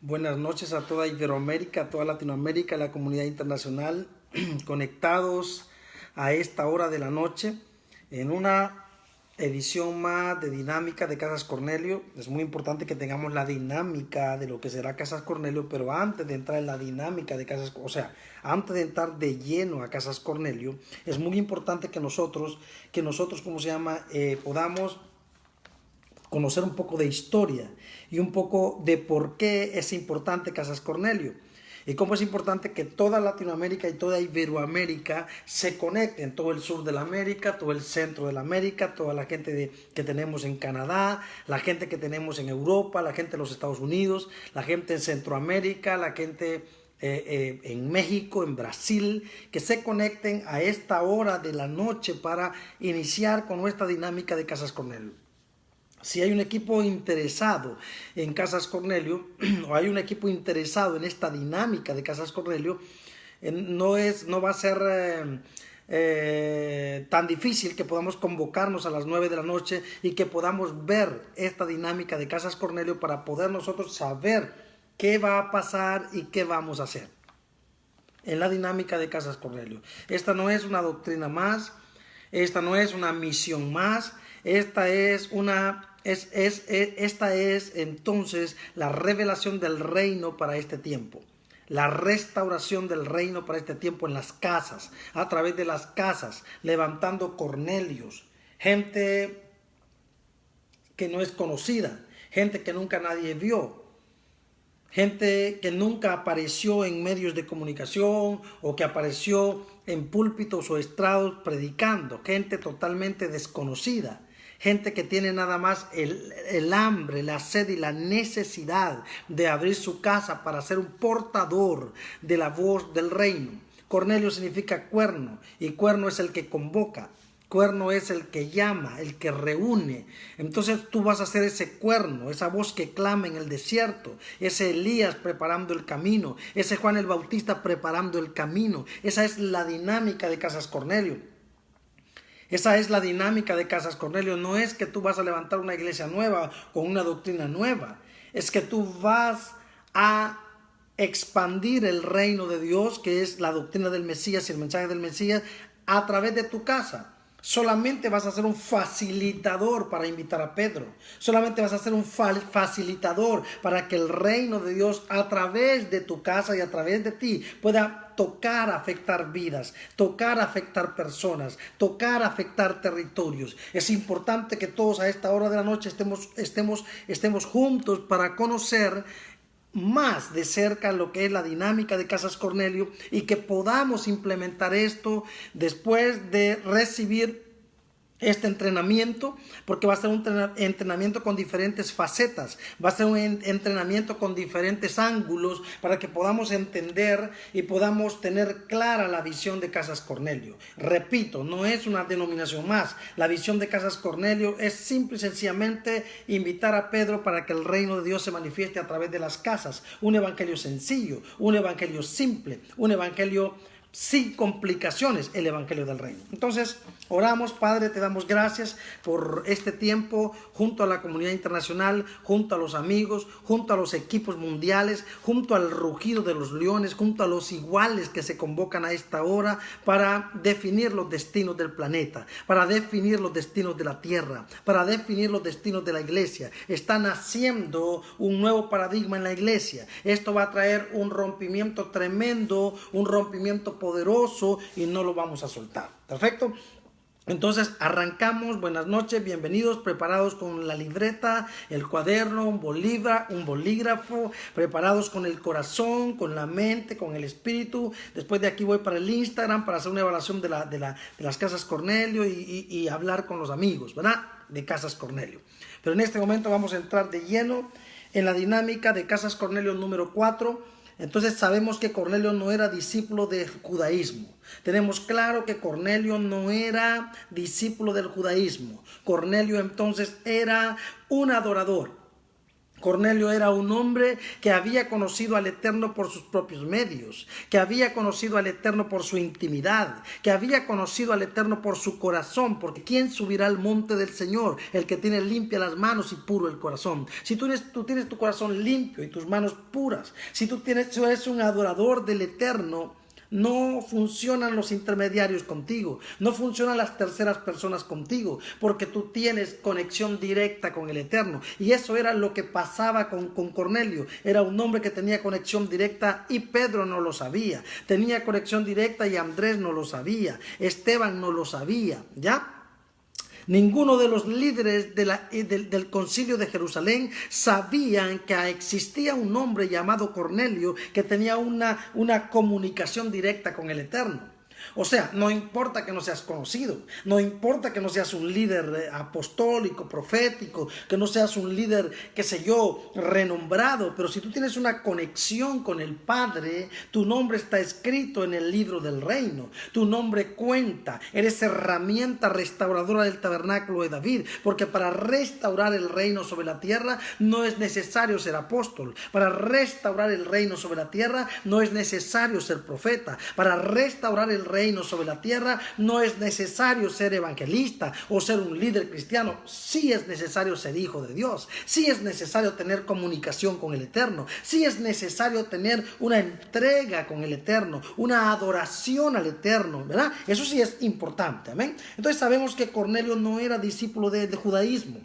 Buenas noches a toda Iberoamérica, a toda Latinoamérica, a la comunidad internacional, conectados a esta hora de la noche en una edición más de dinámica de Casas Cornelio. Es muy importante que tengamos la dinámica de lo que será Casas Cornelio, pero antes de entrar en la dinámica de Casas, o sea, antes de entrar de lleno a Casas Cornelio, es muy importante que nosotros, ¿cómo se llama? Podamos conocer un poco de historia y un poco de por qué es importante Casas Cornelio y cómo es importante que toda Latinoamérica y toda Iberoamérica se conecten, todo el sur de la América, todo el centro de la América, toda la gente que tenemos en Canadá, la gente que tenemos en Europa, la gente de los Estados Unidos, la gente en Centroamérica, la gente en México, en Brasil, que se conecten a esta hora de la noche para iniciar con nuestra dinámica de Casas Cornelio. Si hay un equipo interesado en Casas Cornelio o hay un equipo interesado en esta dinámica de Casas Cornelio, no va a ser tan difícil que podamos convocarnos a las 9 de la noche y que podamos ver esta dinámica de Casas Cornelio para poder nosotros saber qué va a pasar y qué vamos a hacer en la dinámica de Casas Cornelio. Esta no es una doctrina más, esta no es una misión más, esta es entonces la revelación del reino para este tiempo. La restauración del reino para este tiempo en las casas, a través de las casas, levantando Cornelios, gente que no es conocida, gente que nunca nadie vio, gente que nunca apareció en medios de comunicación o que apareció en púlpitos o estrados predicando, gente totalmente desconocida, gente que tiene nada más el hambre, la sed y la necesidad de abrir su casa para ser un portador de la voz del reino. Cornelio significa cuerno y cuerno es el que convoca. Cuerno es el que llama, el que reúne. Entonces tú vas a ser ese cuerno, esa voz que clama en el desierto, ese Elías preparando el camino, ese Juan el Bautista preparando el camino. Esa es la dinámica de Casas Cornelio. Esa es la dinámica de Casas Cornelio. No es que tú vas a levantar una iglesia nueva con una doctrina nueva. Es que tú vas a expandir el reino de Dios, que es la doctrina del Mesías y el mensaje del Mesías, a través de tu casa. Solamente vas a ser un facilitador para invitar a Pedro. Solamente vas a ser un facilitador para que el reino de Dios a través de tu casa y a través de ti pueda tocar, afectar vidas, tocar, afectar personas, tocar, afectar territorios. Es importante que todos a esta hora de la noche estemos juntos para conocer más de cerca lo que es la dinámica de Casas Cornelio y que podamos implementar esto después de recibir este entrenamiento, porque va a ser un entrenamiento con diferentes facetas, va a ser un entrenamiento con diferentes ángulos para que podamos entender y podamos tener clara la visión de Casas Cornelio. Repito, no es una denominación más, la visión de Casas Cornelio es simple y sencillamente invitar a Pedro para que el reino de Dios se manifieste a través de las casas, un evangelio sencillo, un evangelio simple, un evangelio sin complicaciones, el evangelio del reino. Entonces oramos. Padre, te damos gracias por este tiempo junto a la comunidad internacional, junto a los amigos, junto a los equipos mundiales, junto al rugido de los leones, junto a los iguales que se convocan a esta hora para definir los destinos del planeta, para definir los destinos de la tierra, para definir los destinos de la iglesia. Están haciendo un nuevo paradigma en la iglesia. Esto va a traer un rompimiento tremendo, un rompimiento poderoso y no lo vamos a soltar. Perfecto. Entonces arrancamos. Buenas noches, bienvenidos, preparados con la libreta, el cuaderno, un bolígrafo, preparados con el corazón, con la mente, con el espíritu. Después de aquí voy para el Instagram para hacer una evaluación de las Casas Cornelio y hablar con los amigos, ¿verdad? De Casas Cornelio. Pero en este momento vamos a entrar de lleno en la dinámica de Casas Cornelio número 4. Entonces sabemos que Cornelio no era discípulo del judaísmo. Tenemos claro que Cornelio no era discípulo del judaísmo. Cornelio entonces era un adorador. Cornelio era un hombre que había conocido al Eterno por sus propios medios, que había conocido al Eterno por su intimidad, que había conocido al Eterno por su corazón, porque ¿quién subirá al monte del Señor? El que tiene limpias las manos y puro el corazón. Si tú tienes tu corazón limpio y tus manos puras, si tú eres un adorador del Eterno, no funcionan los intermediarios contigo, no funcionan las terceras personas contigo, porque tú tienes conexión directa con el Eterno. Y eso era lo que pasaba con Cornelio. Era un hombre que tenía conexión directa y Pedro no lo sabía. Tenía conexión directa y Andrés no lo sabía. Esteban no lo sabía, ¿ya? Ninguno de los líderes del concilio de Jerusalén sabían que existía un hombre llamado Cornelio que tenía una comunicación directa con el Eterno. O sea, no importa que no seas conocido, no importa que no seas un líder apostólico, profético, que no seas un líder, qué sé yo, renombrado, pero si tú tienes una conexión con el Padre, tu nombre está escrito en el libro del reino, tu nombre cuenta, eres herramienta restauradora del tabernáculo de David, porque para restaurar el reino sobre la tierra no es necesario ser apóstol, para restaurar el reino sobre la tierra no es necesario ser profeta, para restaurar el reino sobre la tierra no es necesario ser evangelista o ser un líder cristiano. Sí es necesario ser hijo de Dios, sí es necesario tener comunicación con el Eterno, sí es necesario tener una entrega con el Eterno, una adoración al Eterno, ¿verdad? Eso sí es importante, amén. Entonces sabemos que Cornelio no era discípulo del judaísmo,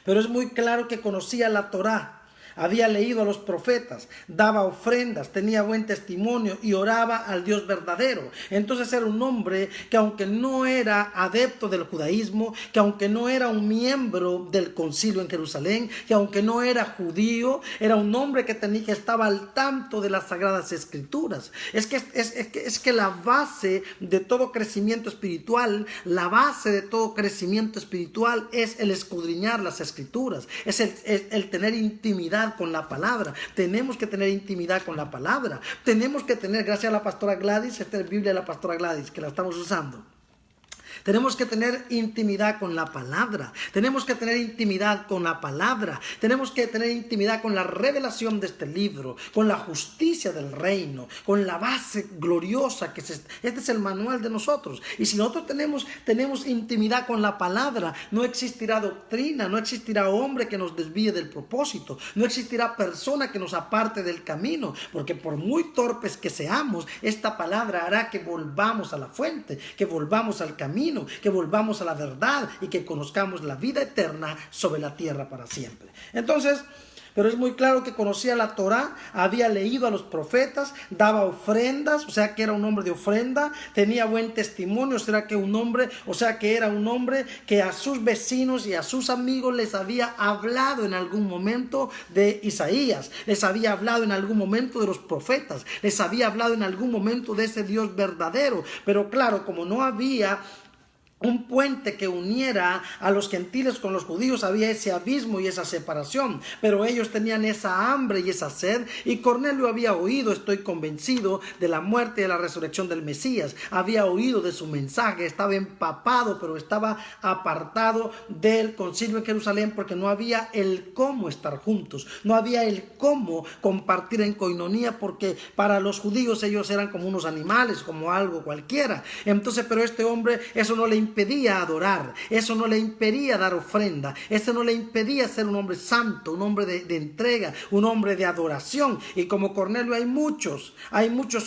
pero es muy claro que conocía la Torá. Había leído a los profetas, daba ofrendas, tenía buen testimonio y oraba al Dios verdadero. Entonces era un hombre que, aunque no era adepto del judaísmo, que aunque no era un miembro del concilio en Jerusalén, que aunque no era judío, era un hombre que estaba al tanto de las sagradas escrituras. Es que la base de todo crecimiento espiritual, la base de todo crecimiento espiritual es el escudriñar las escrituras, es el tener intimidad con la palabra. Tenemos que tener intimidad con la palabra. Tenemos que tener, gracias a la pastora Gladys, esta es la Biblia de la pastora Gladys que la estamos usando. Tenemos que tener intimidad con la palabra. Tenemos que tener intimidad con la palabra. Tenemos que tener intimidad con la revelación de este libro, con la justicia del reino, con la base gloriosa que este es el manual de nosotros. Y si nosotros tenemos intimidad con la palabra, no existirá doctrina, no existirá hombre que nos desvíe del propósito, no existirá persona que nos aparte del camino, porque por muy torpes que seamos, esta palabra hará que volvamos a la fuente, que volvamos al camino, que volvamos a la verdad y que conozcamos la vida eterna sobre la tierra para siempre. Entonces, pero es muy claro que conocía la Torá, había leído a los profetas, daba ofrendas, o sea que era un hombre de ofrenda, tenía buen testimonio, o sea que era un hombre que a sus vecinos y a sus amigos les había hablado en algún momento de Isaías, les había hablado en algún momento de los profetas, les había hablado en algún momento de ese Dios verdadero. Pero claro, como no había un puente que uniera a los gentiles con los judíos, había ese abismo y esa separación, pero ellos tenían esa hambre y esa sed, y Cornelio había oído, estoy convencido, de la muerte y de la resurrección del Mesías, había oído de su mensaje, estaba empapado, pero estaba apartado del concilio en Jerusalén, porque no había el cómo estar juntos, no había el cómo compartir en coinonía, porque para los judíos ellos eran como unos animales, como algo cualquiera. Entonces, pero este hombre, eso no le impedía adorar, eso no le impedía dar ofrenda, eso no le impedía ser un hombre santo, un hombre de entrega, un hombre de adoración. Y como Cornelio hay muchos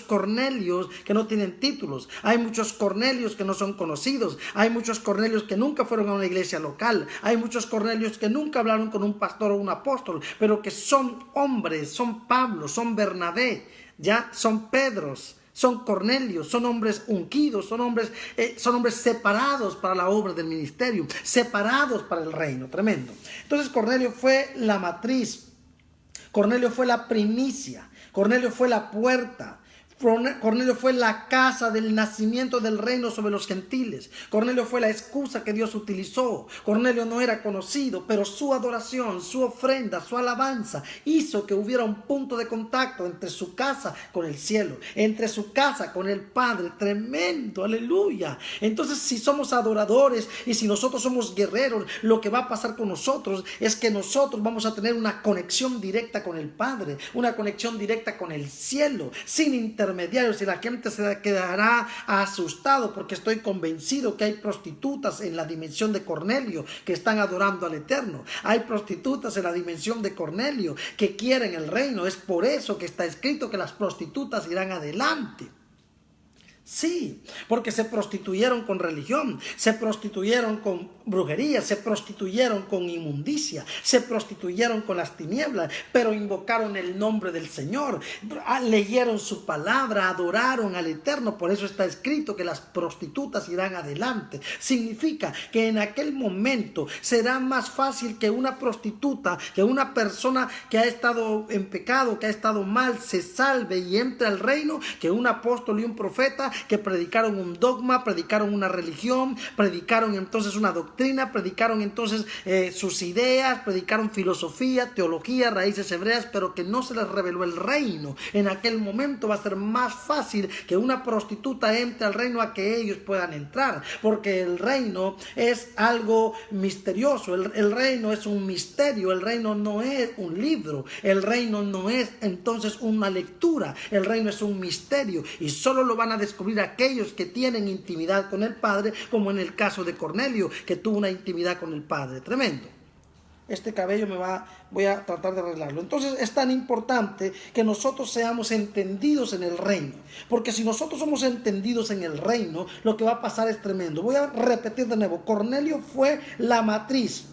Cornelios que no tienen títulos, hay muchos Cornelios que no son conocidos, hay muchos Cornelios que nunca fueron a una iglesia local, hay muchos Cornelios que nunca hablaron con un pastor o un apóstol, pero que son hombres, son Pablo, son Bernabé, ya son Pedros, son Cornelios, son hombres ungidos, son hombres separados para la obra del ministerio, separados para el reino. Tremendo. Entonces Cornelio fue la matriz, Cornelio fue la primicia, Cornelio fue la puerta, Cornelio fue la casa del nacimiento del reino sobre los gentiles. Cornelio fue la excusa que Dios utilizó. Cornelio no era conocido, pero su adoración, su ofrenda, su alabanza hizo que hubiera un punto de contacto entre su casa con el cielo, entre su casa con el Padre. Tremendo, aleluya. Entonces, si somos adoradores y si nosotros somos guerreros, lo que va a pasar con nosotros es que nosotros vamos a tener una conexión directa con el Padre, una conexión directa con el cielo, sin intermediarios. Y la gente se quedará asustado, porque estoy convencido que hay prostitutas en la dimensión de Cornelio que están adorando al Eterno. Hay prostitutas en la dimensión de Cornelio que quieren el reino. Es por eso que está escrito que las prostitutas irán adelante. Sí, porque se prostituyeron con religión, se prostituyeron con brujería, se prostituyeron con inmundicia, se prostituyeron con las tinieblas, pero invocaron el nombre del Señor, leyeron su palabra, adoraron al Eterno. Por eso está escrito que las prostitutas irán adelante. Significa que en aquel momento será más fácil que una prostituta, que una persona que ha estado en pecado, que ha estado mal, se salve y entre al reino, que un apóstol y un profeta que predicaron un dogma, predicaron una religión, predicaron entonces una doctrina, predicaron entonces sus ideas, predicaron filosofía, teología, raíces hebreas, pero que no se les reveló el reino. En aquel momento va a ser más fácil que una prostituta entre al reino a que ellos puedan entrar, porque el reino es algo misterioso, el reino es un misterio, el reino no es un libro, el reino no es entonces una lectura, el reino es un misterio y solo lo van a descubrir aquellos que tienen intimidad con el Padre, como en el caso de Cornelio, que tuvo una intimidad con el Padre. Tremendo. Este cabello voy a tratar de arreglarlo. Entonces es tan importante que nosotros seamos entendidos en el reino, porque si nosotros somos entendidos en el reino, lo que va a pasar es tremendo. Voy a repetir de nuevo: Cornelio fue la matriz,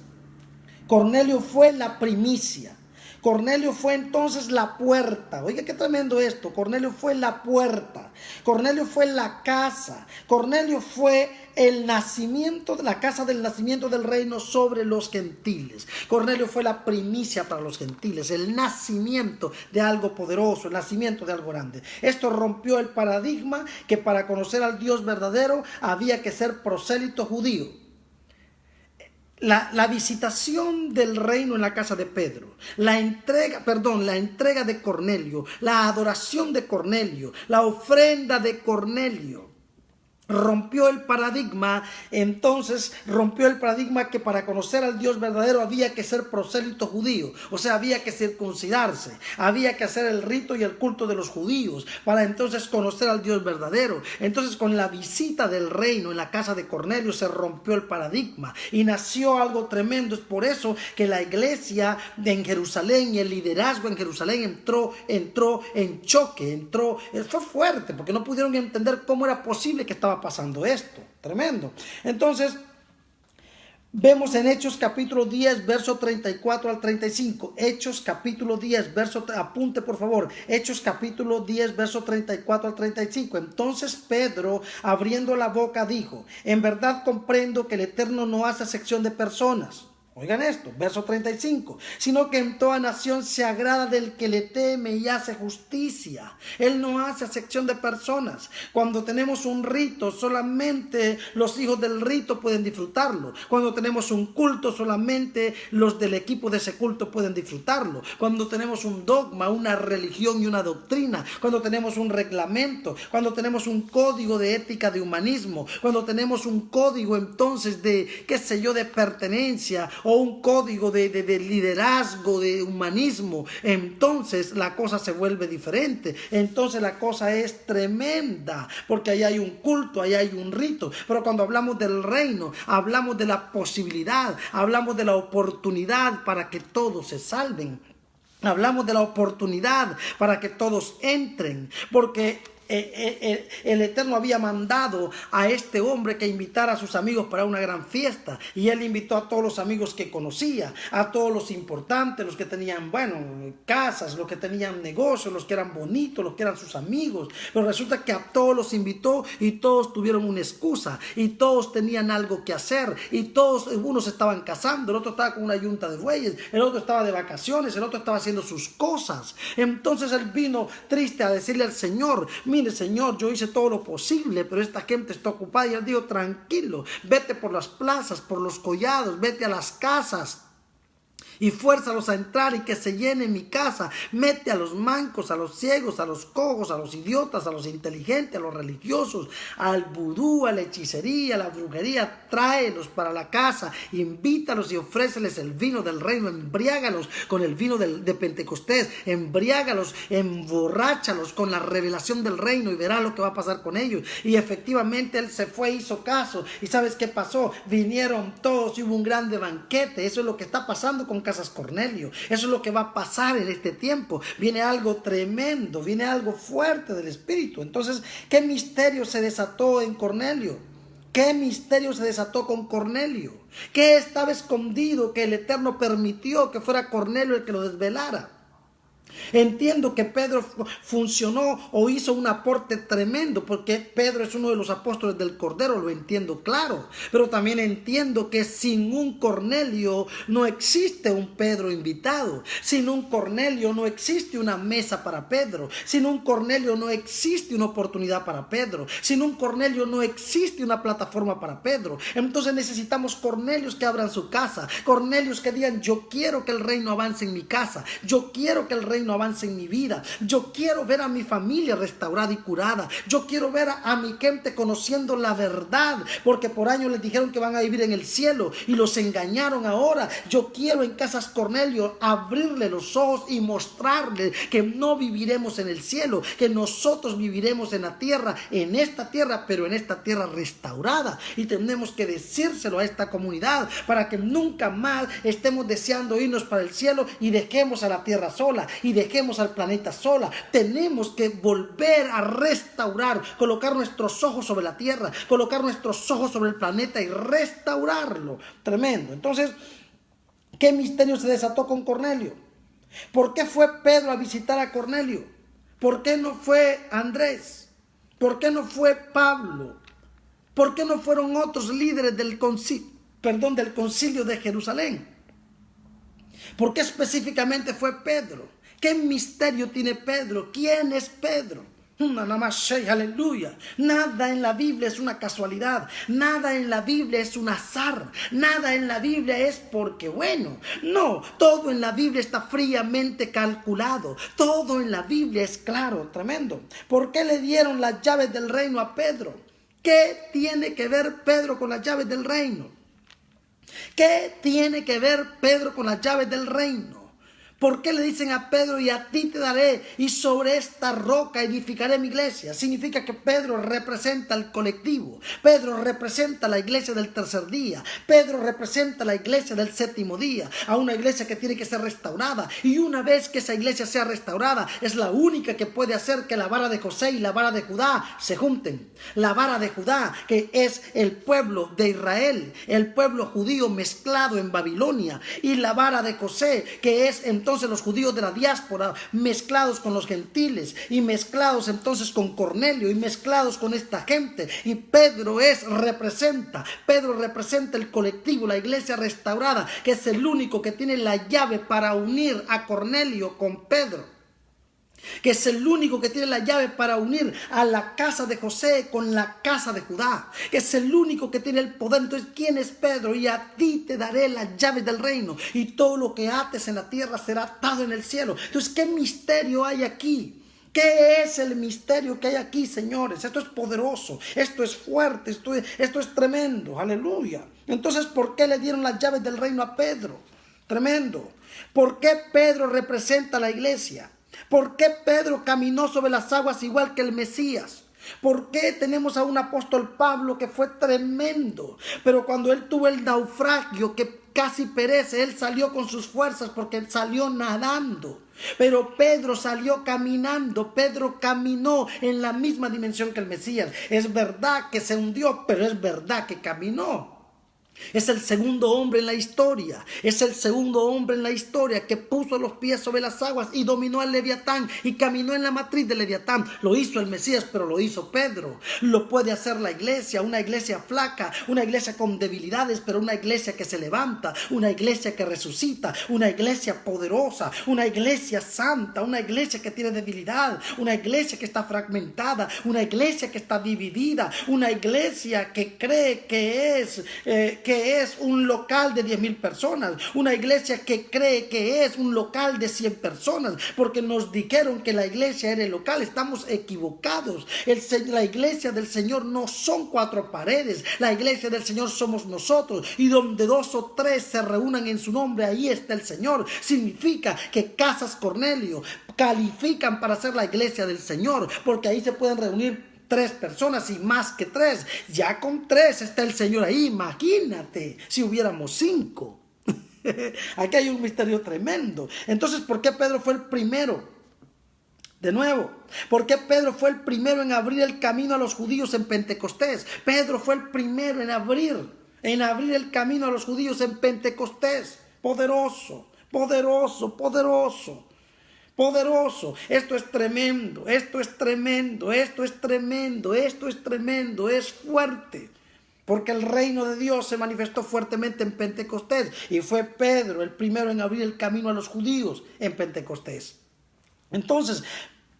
Cornelio fue la primicia, Cornelio fue entonces la puerta. Oiga, qué tremendo esto. Cornelio fue la puerta. Cornelio fue la casa. Cornelio fue el nacimiento, la casa del nacimiento del reino sobre los gentiles. Cornelio fue la primicia para los gentiles, el nacimiento de algo poderoso, el nacimiento de algo grande. Esto rompió el paradigma que para conocer al Dios verdadero había que ser prosélito judío. La visitación del reino en la casa de Pedro, la entrega de Cornelio, la adoración de Cornelio, la ofrenda de Cornelio, rompió el paradigma. Entonces rompió el paradigma que para conocer al Dios verdadero había que ser prosélito judío, o sea, había que circuncidarse, había que hacer el rito y el culto de los judíos para entonces conocer al Dios verdadero. Entonces, con la visita del reino en la casa de Cornelio se rompió el paradigma y nació algo tremendo. Es por eso que la iglesia en Jerusalén y el liderazgo en Jerusalén entró en choque, fue fuerte, porque no pudieron entender cómo era posible que estaba pasando esto. Tremendo. Entonces vemos en Hechos capítulo 10 verso 34 al 35. Hechos capítulo 10 apunte por favor, Hechos capítulo 10 verso 34 al 35. Entonces Pedro, abriendo la boca, dijo: en verdad comprendo que el Eterno no hace acepción de personas. Oigan esto, verso 35, sino que en toda nación se agrada del que le teme y hace justicia. Él no hace acepción de personas. Cuando tenemos un rito, solamente los hijos del rito pueden disfrutarlo. Cuando tenemos un culto, solamente los del equipo de ese culto pueden disfrutarlo. Cuando tenemos un dogma, una religión y una doctrina, cuando tenemos un reglamento, cuando tenemos un código de ética de humanismo, cuando tenemos un código entonces de, de pertenencia, o un código de liderazgo, de humanismo, entonces la cosa se vuelve diferente. Entonces la cosa es tremenda, porque ahí hay un culto, ahí hay un rito. Pero cuando hablamos del reino, hablamos de la posibilidad, hablamos de la oportunidad para que todos se salven. Hablamos de la oportunidad para que todos entren, porque el Eterno había mandado a este hombre que invitara a sus amigos para una gran fiesta, y él invitó a todos los amigos que conocía, a todos los importantes, los que tenían, casas, los que tenían negocios, los que eran bonitos, los que eran sus amigos. Pero resulta que a todos los invitó y todos tuvieron una excusa y todos tenían algo que hacer, y todos, unos estaban cazando, el otro estaba con una yunta de bueyes, el otro estaba de vacaciones, el otro estaba haciendo sus cosas. Entonces él vino triste a decirle al Señor: mire Señor, yo hice todo lo posible, pero esta gente está ocupada. Y él dijo, tranquilo, vete por las plazas, por los collados, vete a las casas y fuérzalos a entrar y que se llene mi casa. Mete a los mancos, a los ciegos, a los cojos, a los idiotas, a los inteligentes, a los religiosos, al vudú, a la hechicería, a la brujería. Tráelos para la casa, invítalos y ofréceles el vino del reino. Embriágalos con el vino de Pentecostés. Embriágalos, emborráchalos con la revelación del reino y verá lo que va a pasar con ellos. Y efectivamente él se fue, hizo caso. ¿Y sabes qué pasó? Vinieron todos y hubo un grande banquete. Eso es lo que está pasando con Casas Cornelio. Eso es lo que va a pasar en este tiempo. Viene algo tremendo, viene algo fuerte del Espíritu. Entonces, ¿qué misterio se desató en Cornelio? ¿Qué misterio se desató con Cornelio? ¿Qué estaba escondido que el Eterno permitió que fuera Cornelio el que lo desvelara? Entiendo que Pedro funcionó o hizo un aporte tremendo, porque Pedro es uno de los apóstoles del Cordero, lo entiendo claro, pero también entiendo que sin un Cornelio no existe un Pedro invitado, sin un Cornelio no existe una mesa para Pedro, sin un Cornelio no existe una oportunidad para Pedro, sin un Cornelio no existe una plataforma para Pedro. Entonces necesitamos Cornelios que abran su casa, Cornelios que digan, yo quiero que el reino avance en mi casa, yo quiero que el reino avance en mi vida, yo quiero ver a mi familia restaurada y curada, yo quiero ver a mi gente conociendo la verdad, porque por años les dijeron que van a vivir en el cielo y los engañaron ahora. Yo quiero en Casas Cornelio abrirle los ojos y mostrarle que no viviremos en el cielo, que nosotros viviremos en la tierra, en esta tierra, pero en esta tierra restaurada, y tenemos que decírselo a esta comunidad para que nunca más estemos deseando irnos para el cielo y dejemos a la tierra sola y dejemos al planeta sola. Tenemos que volver a restaurar, colocar nuestros ojos sobre la tierra, colocar nuestros ojos sobre el planeta y restaurarlo. Tremendo. Entonces, ¿qué misterio se desató con Cornelio? ¿Por qué fue Pedro a visitar a Cornelio? ¿Por qué no fue Andrés? ¿Por qué no fue Pablo? ¿Por qué no fueron otros líderes del concilio de Jerusalén? ¿Por qué específicamente fue Pedro? ¿Qué misterio tiene Pedro? ¿Quién es Pedro? Aleluya. Nada en la Biblia es una casualidad, nada en la Biblia es un azar, nada en la Biblia es porque bueno, no, todo en la Biblia está fríamente calculado, todo en la Biblia es claro, tremendo. ¿Por qué le dieron las llaves del reino a Pedro? ¿Qué tiene que ver Pedro con las llaves del reino? ¿Qué tiene que ver Pedro con las llaves del reino? ¿Por qué le dicen a Pedro, y a ti te daré, y sobre esta roca edificaré mi iglesia? Significa que Pedro representa el colectivo. Pedro representa la iglesia del tercer día. Pedro representa la iglesia del séptimo día. A una iglesia que tiene que ser restaurada. Y una vez que esa iglesia sea restaurada, es la única que puede hacer que la vara de José y la vara de Judá se junten. La vara de Judá, que es el pueblo de Israel, el pueblo judío mezclado en Babilonia. Y la vara de José, que es entonces los judíos de la diáspora mezclados con los gentiles y mezclados entonces con Cornelio y mezclados con esta gente. Y Pedro representa el colectivo, la iglesia restaurada, que es el único que tiene la llave para unir a Cornelio con Pedro, que es el único que tiene la llave para unir a la casa de José con la casa de Judá, que es el único que tiene el poder. Entonces, ¿quién es Pedro? Y a ti te daré las llaves del reino, y todo lo que ates en la tierra será atado en el cielo. Entonces, ¿qué misterio hay aquí? ¿Qué es el misterio que hay aquí, señores? Esto es poderoso, esto es fuerte, esto es tremendo, aleluya. Entonces, ¿por qué le dieron las llaves del reino a Pedro? Tremendo. ¿Por qué Pedro representa a la iglesia? ¿Por qué Pedro caminó sobre las aguas igual que el Mesías? ¿Por qué tenemos a un apóstol Pablo que fue tremendo? Pero cuando él tuvo el naufragio que casi perece, él salió con sus fuerzas porque salió nadando. Pero Pedro salió caminando, Pedro caminó en la misma dimensión que el Mesías. Es verdad que se hundió, pero es verdad que caminó. Es el segundo hombre en la historia. Es el segundo hombre en la historia que puso los pies sobre las aguas y dominó al Leviatán y caminó en la matriz del Leviatán. Lo hizo el Mesías, pero lo hizo Pedro. Lo puede hacer la iglesia, una iglesia flaca, una iglesia con debilidades, pero una iglesia que se levanta, una iglesia que resucita, una iglesia poderosa, una iglesia santa, una iglesia que tiene debilidad, una iglesia que está fragmentada, una iglesia que está dividida, una iglesia que cree que es un local de 10,000 personas, una iglesia que cree que es un local de 100 personas, porque nos dijeron que la iglesia era el local. Estamos equivocados. La iglesia del Señor no son 4 paredes, la iglesia del Señor somos nosotros, y donde 2 o 3 se reúnan en su nombre, ahí está el Señor. Significa que Casas Cornelio califican para ser la iglesia del Señor, porque ahí se pueden reunir 3 personas y más que 3. Ya con 3 está el Señor ahí. Imagínate si hubiéramos 5. Aquí hay un misterio tremendo. Entonces, ¿por qué Pedro fue el primero? De nuevo, ¿por qué Pedro fue el primero en abrir el camino a los judíos en Pentecostés? Pedro fue el primero en abrir el camino a los judíos en Pentecostés. Poderoso, poderoso, poderoso. Poderoso. Esto es tremendo, esto es tremendo, esto es tremendo, esto es tremendo, es fuerte. Porque el reino de Dios se manifestó fuertemente en Pentecostés y fue Pedro el primero en abrir el camino a los judíos en Pentecostés. Entonces,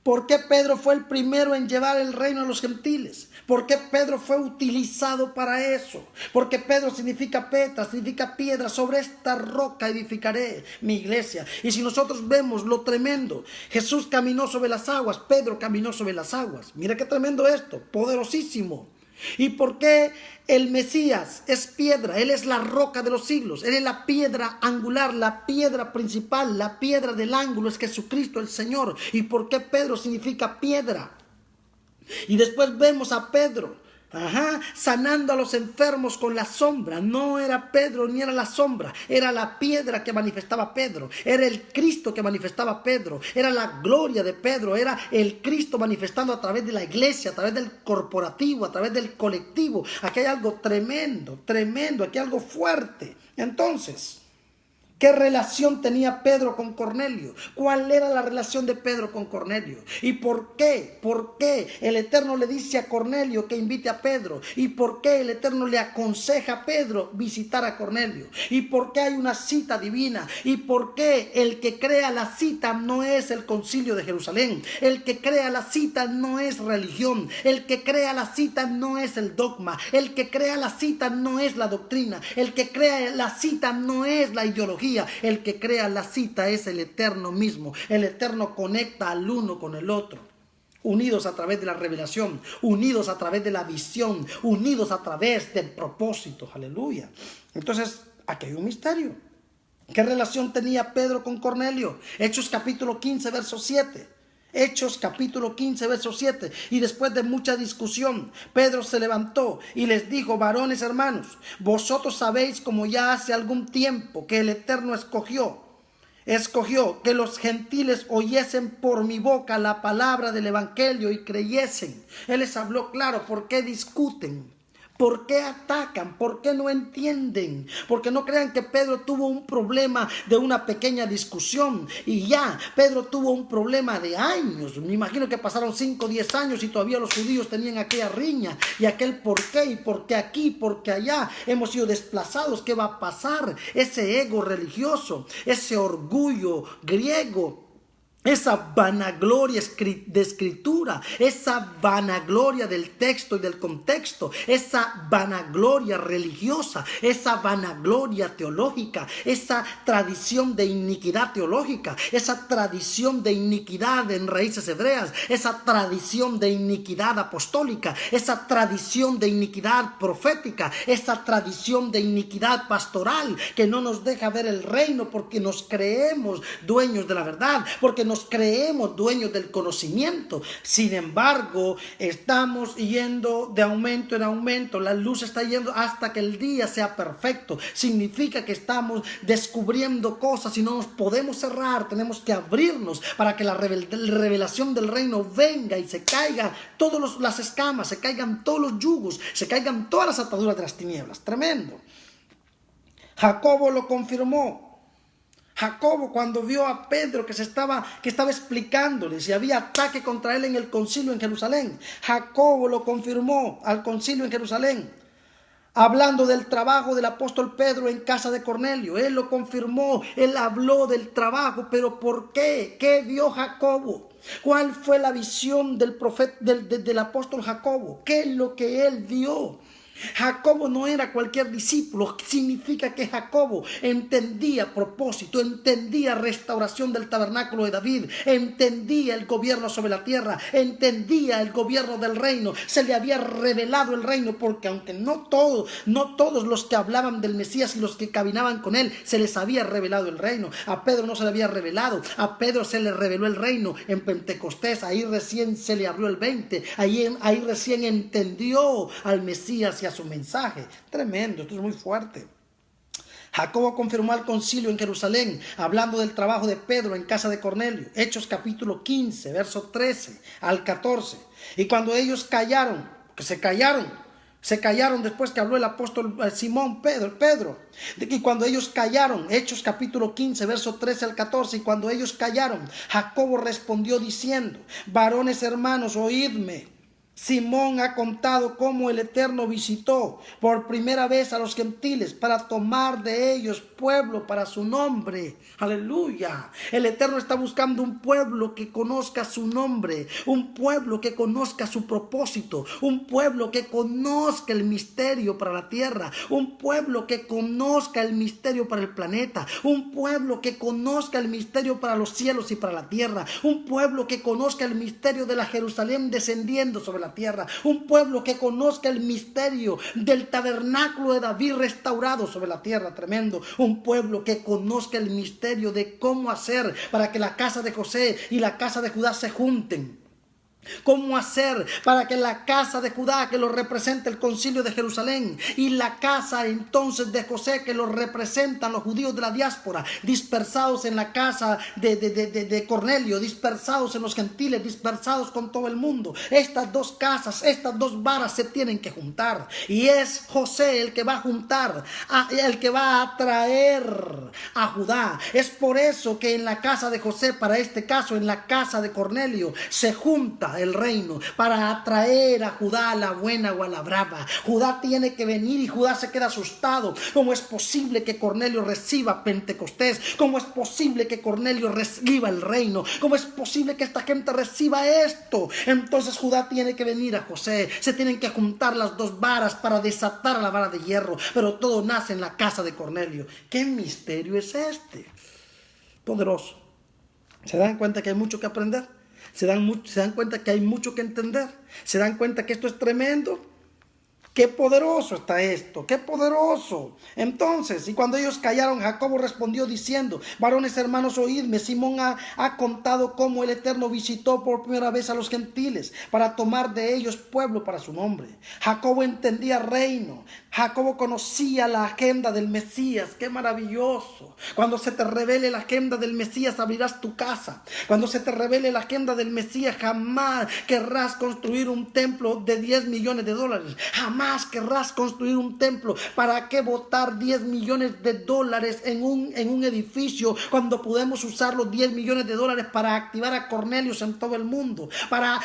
¿por qué Pedro fue el primero en llevar el reino a los gentiles? ¿Por qué Pedro fue utilizado para eso? Porque Pedro significa Petra, significa piedra. Sobre esta roca edificaré mi iglesia. Y si nosotros vemos lo tremendo, Jesús caminó sobre las aguas, Pedro caminó sobre las aguas. Mira qué tremendo esto, poderosísimo. ¿Y por qué el Mesías es piedra? Él es la roca de los siglos. Él es la piedra angular, la piedra principal, la piedra del ángulo. Es Jesucristo el Señor. ¿Y por qué Pedro significa piedra? Y después vemos a Pedro sanando a los enfermos con la sombra. No era Pedro ni era la sombra, era la piedra que manifestaba Pedro, era el Cristo que manifestaba Pedro, era la gloria de Pedro, era el Cristo manifestando a través de la iglesia, a través del corporativo, a través del colectivo. Aquí hay algo tremendo, tremendo, aquí hay algo fuerte. Entonces, ¿qué relación tenía Pedro con Cornelio? ¿Cuál era la relación de Pedro con Cornelio? ¿Y por qué? ¿Por qué el Eterno le dice a Cornelio que invite a Pedro? ¿Y por qué el Eterno le aconseja a Pedro visitar a Cornelio? ¿Y por qué hay una cita divina? ¿Y por qué el que crea la cita no es el concilio de Jerusalén? El que crea la cita no es religión. El que crea la cita no es el dogma. El que crea la cita no es la doctrina. El que crea la cita no es la ideología. El que crea la cita es el Eterno mismo. El Eterno conecta al uno con el otro, unidos a través de la revelación, unidos a través de la visión, unidos a través del propósito. Aleluya. Entonces, aquí hay un misterio. ¿Qué relación tenía Pedro con Cornelio? Hechos capítulo 15, verso 7. Hechos capítulo 15, verso 7. Y después de mucha discusión, Pedro se levantó y les dijo: varones hermanos, vosotros sabéis, como ya hace algún tiempo, que el Eterno escogió que los gentiles oyesen por mi boca la palabra del evangelio y creyesen. Él les habló claro. ¿Por qué discuten? ¿Por qué atacan? ¿Por qué no entienden? Porque no crean que Pedro tuvo un problema de una pequeña discusión y ya. Pedro tuvo un problema de años. Me imagino que pasaron 5 o 10 años y todavía los judíos tenían aquella riña y aquel por qué y por qué aquí, por qué allá. Hemos sido desplazados. ¿Qué va a pasar? Ese ego religioso, ese orgullo griego, esa vanagloria de escritura, esa vanagloria del texto y del contexto, esa vanagloria religiosa, esa vanagloria teológica, esa tradición de iniquidad teológica, esa tradición de iniquidad en raíces hebreas, esa tradición de iniquidad apostólica, esa tradición de iniquidad profética, esa tradición de iniquidad pastoral que no nos deja ver el reino porque nos creemos dueños de la verdad, porque nos creemos dueños del conocimiento. Sin embargo, estamos yendo de aumento en aumento. La luz está yendo hasta que el día sea perfecto. Significa que estamos descubriendo cosas y no nos podemos cerrar. Tenemos que abrirnos para que la revelación del reino venga y se caigan todas las escamas, se caigan todos los yugos, se caigan todas las ataduras de las tinieblas. Tremendo. Jacobo lo confirmó. Jacobo, cuando vio a Pedro que estaba explicándole si había ataque contra él en el concilio en Jerusalén, Jacobo lo confirmó al concilio en Jerusalén, hablando del trabajo del apóstol Pedro en casa de Cornelio. Él lo confirmó, él habló del trabajo, pero ¿por qué? ¿Qué vio Jacobo? ¿Cuál fue la visión del profeta, del apóstol Jacobo? ¿Qué es lo que él vio? Jacobo no era cualquier discípulo. Significa que Jacobo entendía propósito, entendía restauración del tabernáculo de David, entendía el gobierno sobre la tierra, entendía el gobierno del reino. Se le había revelado el reino, porque aunque no todos los que hablaban del Mesías y los que caminaban con él, se les había revelado el reino. A Pedro no se le había revelado, a Pedro se le reveló el reino en Pentecostés. Ahí recién se le abrió el 20, ahí recién entendió al Mesías y a su mensaje. Tremendo, esto es muy fuerte. Jacobo confirmó al concilio en Jerusalén, hablando del trabajo de Pedro en casa de Cornelio. Hechos capítulo 15, verso 13 al 14. Y cuando ellos callaron, se callaron después que habló el apóstol Simón Pedro. Y cuando ellos callaron, Hechos capítulo 15, verso 13 al 14. Y cuando ellos callaron, Jacobo respondió diciendo: varones hermanos, oídme. Simón ha contado cómo el Eterno visitó por primera vez a los gentiles para tomar de ellos pueblo para su nombre. Aleluya. El Eterno está buscando un pueblo que conozca su nombre, un pueblo que conozca su propósito, un pueblo que conozca el misterio para la tierra, un pueblo que conozca el misterio para el planeta, un pueblo que conozca el misterio para los cielos y para la tierra, un pueblo que conozca el misterio de la Jerusalén descendiendo sobre la tierra, un pueblo que conozca el misterio del tabernáculo de David restaurado sobre la tierra. Tremendo. Un pueblo que conozca el misterio de cómo hacer para que la casa de José y la casa de Judá se junten. ¿Cómo hacer para que la casa de Judá, que lo representa el concilio de Jerusalén, y la casa entonces de José, que lo representan los judíos de la diáspora, dispersados en la casa de Cornelio, dispersados en los gentiles, dispersados con todo el mundo, estas dos casas, estas dos varas se tienen que juntar? Y es José el que va a juntar, el que va a atraer a Judá. Es por eso que en la casa de José, para este caso, en la casa de Cornelio, se junta el reino para atraer a Judá a la buena o a la brava. Judá tiene que venir y Judá se queda asustado. ¿Cómo es posible que Cornelio reciba Pentecostés? ¿Cómo es posible que Cornelio reciba el reino? ¿Cómo es posible que esta gente reciba esto? Entonces Judá tiene que venir a José. Se tienen que juntar las dos varas para desatar a la vara de hierro. Pero todo nace en la casa de Cornelio. ¿Qué misterio es este? Poderoso. ¿Se dan cuenta que hay mucho que aprender? ¿Se dan cuenta que hay mucho que entender? ¿Se dan cuenta que esto es tremendo? ¡Qué poderoso está esto! ¡Qué poderoso! Entonces, y cuando ellos callaron, Jacobo respondió diciendo: varones hermanos, oídme. Simón ha contado cómo el Eterno visitó por primera vez a los gentiles para tomar de ellos pueblo para su nombre. Jacobo entendía reino. Jacobo conocía la agenda del Mesías. ¡Qué maravilloso! Cuando se te revele la agenda del Mesías, abrirás tu casa. Cuando se te revele la agenda del Mesías, jamás querrás construir un templo de 10 millones de dólares. Jamás querrás construir un templo. ¿Para qué botar 10 millones de dólares en un edificio cuando podemos usar los 10 millones de dólares para activar a Cornelios en todo el mundo? Para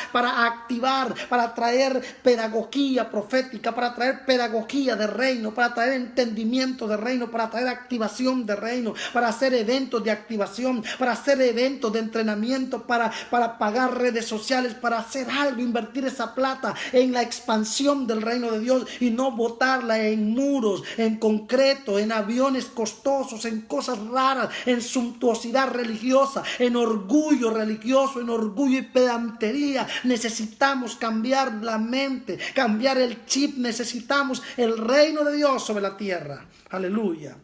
activar, para traer pedagogía profética, para traer pedagogía de reino, para traer entendimiento de reino, para traer activación de reino, para hacer eventos de activación, para hacer eventos de entrenamiento, para pagar redes sociales, para hacer algo, invertir esa plata en la expansión del reino de Dios y no botarla en muros, en concreto, en aviones costosos, en cosas raras, en suntuosidad religiosa, en orgullo religioso, en orgullo y pedantería. Necesitamos cambiar la mente, cambiar el chip. Necesitamos el reino de Dios sobre la tierra. Aleluya.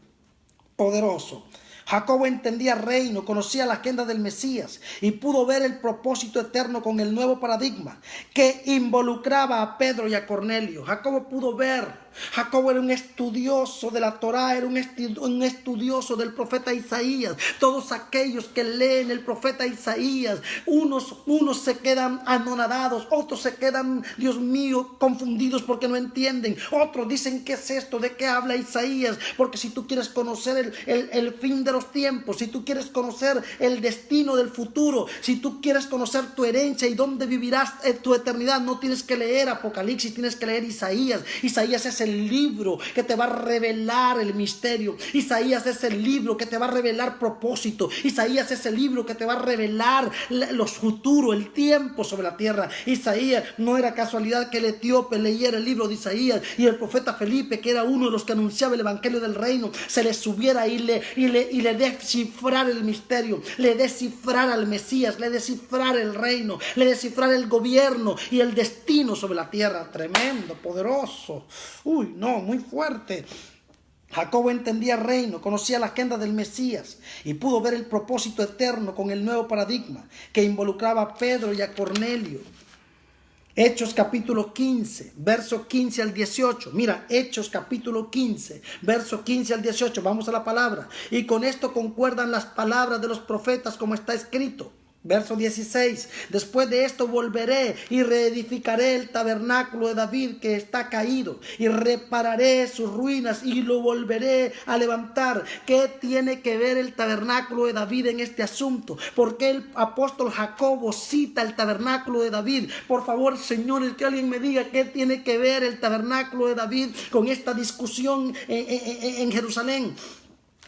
Poderoso. Jacobo entendía reino, conocía la agenda del Mesías y pudo ver el propósito eterno con el nuevo paradigma que involucraba a Pedro y a Cornelio. Jacobo pudo ver Jacobo era un estudioso de la Torá, era un estudioso del profeta Isaías. Todos aquellos que leen el profeta Isaías, unos se quedan anonadados, otros se quedan, Dios mío, confundidos porque no entienden. Otros dicen, ¿qué es esto? ¿De qué habla Isaías? Porque si tú quieres conocer el fin de los tiempos, si tú quieres conocer el destino del futuro, si tú quieres conocer tu herencia y dónde vivirás tu eternidad, no tienes que leer Apocalipsis, tienes que leer Isaías. Isaías es el libro que te va a revelar el misterio. Isaías es el libro que te va a revelar propósito. Isaías es el libro que te va a revelar los futuros, el tiempo sobre la tierra. Isaías, no era casualidad que el etíope leyera el libro de Isaías y el profeta Felipe, que era uno de los que anunciaba el evangelio del reino, se le subiera y le descifrar el misterio, le descifrar al Mesías, le descifrar el reino, le descifrar el gobierno y el destino sobre la tierra. Tremendo, poderoso. Uy, no, muy fuerte. Jacobo entendía reino, conocía la agenda del Mesías y pudo ver el propósito eterno con el nuevo paradigma que involucraba a Pedro y a Cornelio. Hechos capítulo 15, verso 15 al 18. Mira, Hechos capítulo 15, verso 15 al 18. Vamos a la palabra. Y con esto concuerdan las palabras de los profetas como está escrito. Verso 16, después de esto volveré y reedificaré el tabernáculo de David que está caído y repararé sus ruinas y lo volveré a levantar. ¿Qué tiene que ver el tabernáculo de David en este asunto? ¿Por qué el apóstol Jacobo cita el tabernáculo de David? Por favor, señores, que alguien me diga qué tiene que ver el tabernáculo de David con esta discusión en Jerusalén.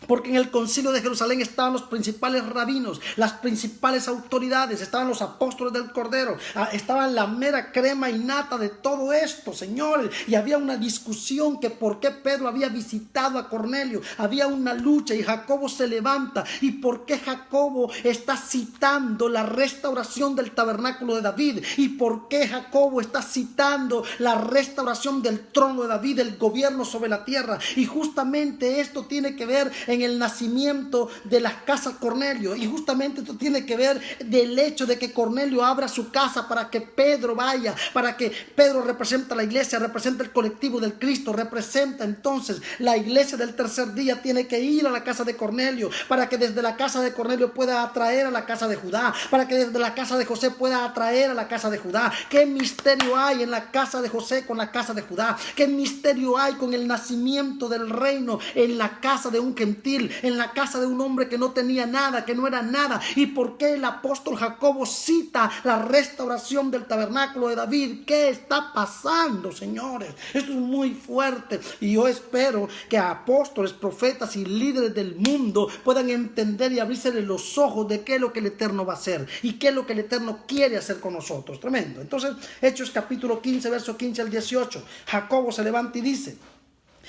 Porque en el concilio de Jerusalén estaban los principales rabinos, las principales autoridades, estaban los apóstoles del Cordero, estaban la mera crema y nata de todo esto, señores. Y había una discusión que por qué Pedro había visitado a Cornelio. Había una lucha y Jacobo se levanta. ¿Y por qué Jacobo está citando la restauración del tabernáculo de David? ¿Y por qué Jacobo está citando la restauración del trono de David, el gobierno sobre la tierra? Y justamente esto tiene que ver en el nacimiento de la casa Cornelio, y justamente esto tiene que ver del hecho de que Cornelio abra su casa para que Pedro vaya, para que Pedro representa la iglesia, representa el colectivo del Cristo, representa entonces la iglesia del tercer día. Tiene que ir a la casa de Cornelio para que desde la casa de Cornelio pueda atraer a la casa de Judá, para que desde la casa de José pueda atraer a la casa de Judá. ¿Qué misterio hay en la casa de José con la casa de Judá? ¿Qué misterio hay con el nacimiento del reino en la casa de un gentil, en la casa de un hombre que no tenía nada, que no era nada? ¿Y por qué el apóstol Jacobo cita la restauración del tabernáculo de David? ¿Qué está pasando, señores? Esto es muy fuerte, y yo espero que apóstoles, profetas y líderes del mundo puedan entender y abrirse los ojos de qué es lo que el Eterno va a hacer y qué es lo que el Eterno quiere hacer con nosotros. Tremendo. Entonces, Hechos capítulo 15, verso 15 al 18, Jacobo se levanta y dice: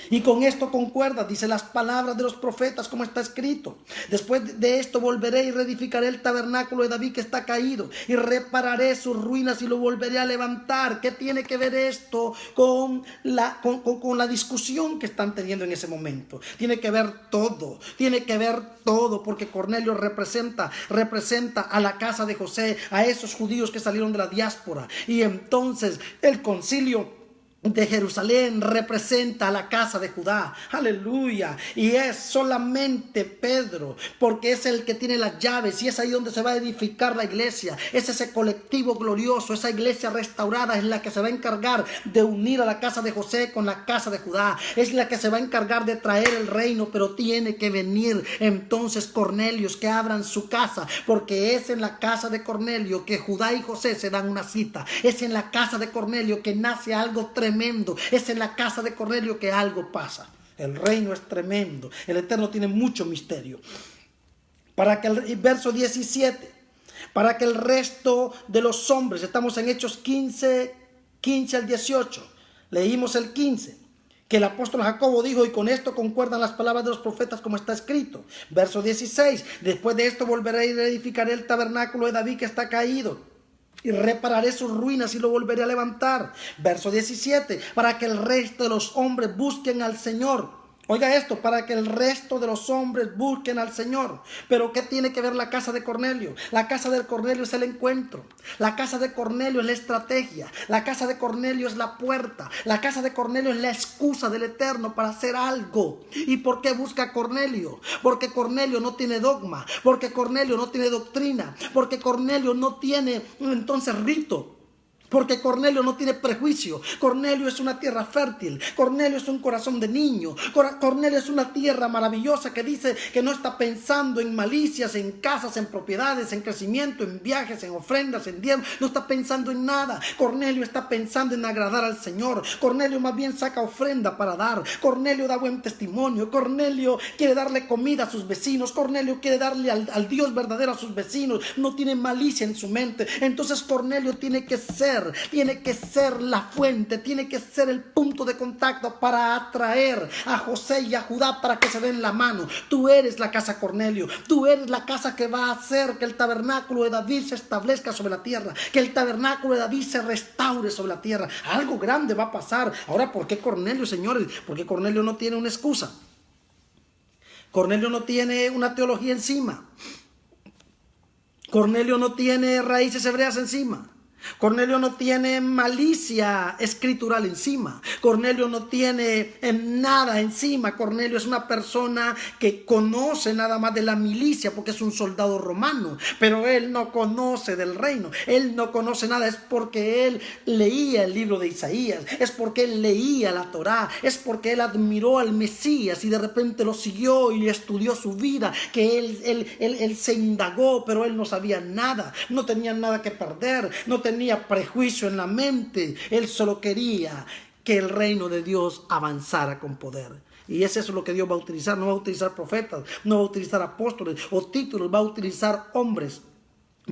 y con esto concuerda, dice, las palabras de los profetas como está escrito. Después de esto volveré y reedificaré el tabernáculo de David que está caído y repararé sus ruinas y lo volveré a levantar. ¿Qué tiene que ver esto con la discusión que están teniendo en ese momento? Tiene que ver todo, porque Cornelio representa a la casa de José, a esos judíos que salieron de la diáspora. Y entonces el concilio de Jerusalén representa a la casa de Judá. Aleluya. Y es solamente Pedro, porque es el que tiene las llaves, y es ahí donde se va a edificar la iglesia. Es ese colectivo glorioso, esa iglesia restaurada es la que se va a encargar de unir a la casa de José con la casa de Judá. Es la que se va a encargar de traer el reino, pero tiene que venir entonces Cornelios, que abran su casa, porque es en la casa de Cornelio que Judá y José se dan una cita. Es en la casa de Cornelio que nace algo tremendo. Es en la casa de Cornelio que algo pasa. El reino es tremendo. El Eterno tiene mucho misterio. Verso 17. Para que el resto de los hombres, estamos en Hechos 15 al 18. Leímos el 15. Que el apóstol Jacobo dijo: y con esto concuerdan las palabras de los profetas como está escrito. Verso 16. Después de esto volveré y reedificaré el tabernáculo de David que está caído y repararé sus ruinas y lo volveré a levantar. Verso 17. Para que el resto de los hombres busquen al Señor Oiga esto, para que el resto de los hombres busquen al Señor. Pero ¿qué tiene que ver la casa de Cornelio? La casa de Cornelio es el encuentro. La casa de Cornelio es la estrategia. La casa de Cornelio es la puerta. La casa de Cornelio es la excusa del Eterno para hacer algo. ¿Y por qué busca a Cornelio? Porque Cornelio no tiene dogma. Porque Cornelio no tiene doctrina. Porque Cornelio no tiene entonces rito. Porque Cornelio no tiene prejuicio. Cornelio es una tierra fértil. Cornelio es un corazón de niño. Cornelio es una tierra maravillosa que dice que no está pensando en malicias, en casas, en propiedades, en crecimiento, en viajes, en ofrendas, en diezmos. No está pensando en nada. Cornelio está pensando en agradar al Señor. Cornelio más bien saca ofrenda para dar. Cornelio da buen testimonio. Cornelio quiere darle comida a sus vecinos. Cornelio quiere darle al Dios verdadero a sus vecinos. No tiene malicia en su mente. Entonces Cornelio tiene que ser la fuente, tiene que ser el punto de contacto para atraer a José y a Judá para que se den la mano. Tú eres la casa Cornelio, tú eres la casa que va a hacer que el tabernáculo de David se establezca sobre la tierra, que el tabernáculo de David se restaure sobre la tierra. Algo grande va a pasar. Ahora, ¿por qué Cornelio, señores? Porque Cornelio no tiene una excusa. Cornelio no tiene una teología encima. Cornelio no tiene raíces hebreas encima. Cornelio no tiene malicia escritural encima. Cornelio no tiene nada encima. Cornelio es una persona que conoce nada más de la milicia porque es un soldado romano, pero él no conoce del reino. Él no conoce nada. Es porque él leía el libro de Isaías, es porque él leía la Torá, es porque él admiró al Mesías y de repente lo siguió y estudió su vida, que él se indagó, pero él no sabía nada, no tenía nada que perder, no tenía prejuicio en la mente. Él solo quería que el reino de Dios avanzara con poder. Y es eso lo que Dios va a utilizar. No va a utilizar profetas, no va a utilizar apóstoles o títulos, va a utilizar hombres.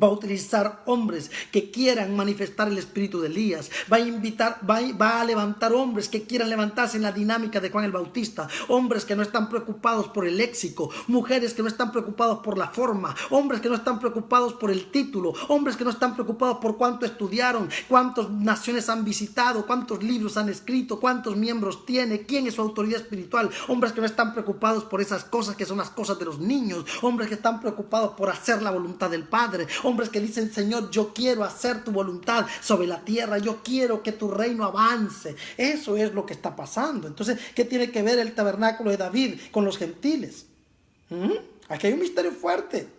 Va a utilizar hombres que quieran manifestar el espíritu de Elías. Va a levantar hombres que quieran levantarse en la dinámica de Juan el Bautista. Hombres que no están preocupados por el léxico. Mujeres que no están preocupados por la forma. Hombres que no están preocupados por el título. Hombres que no están preocupados por cuánto estudiaron, cuántas naciones han visitado, cuántos libros han escrito, cuántos miembros tiene, quién es su autoridad espiritual. Hombres que no están preocupados por esas cosas que son las cosas de los niños. Hombres que están preocupados por hacer la voluntad del Padre. Hombres que dicen: Señor, yo quiero hacer tu voluntad sobre la tierra, yo quiero que tu reino avance. Eso es lo que está pasando. Entonces, ¿qué tiene que ver el tabernáculo de David con los gentiles? Aquí hay un misterio fuerte.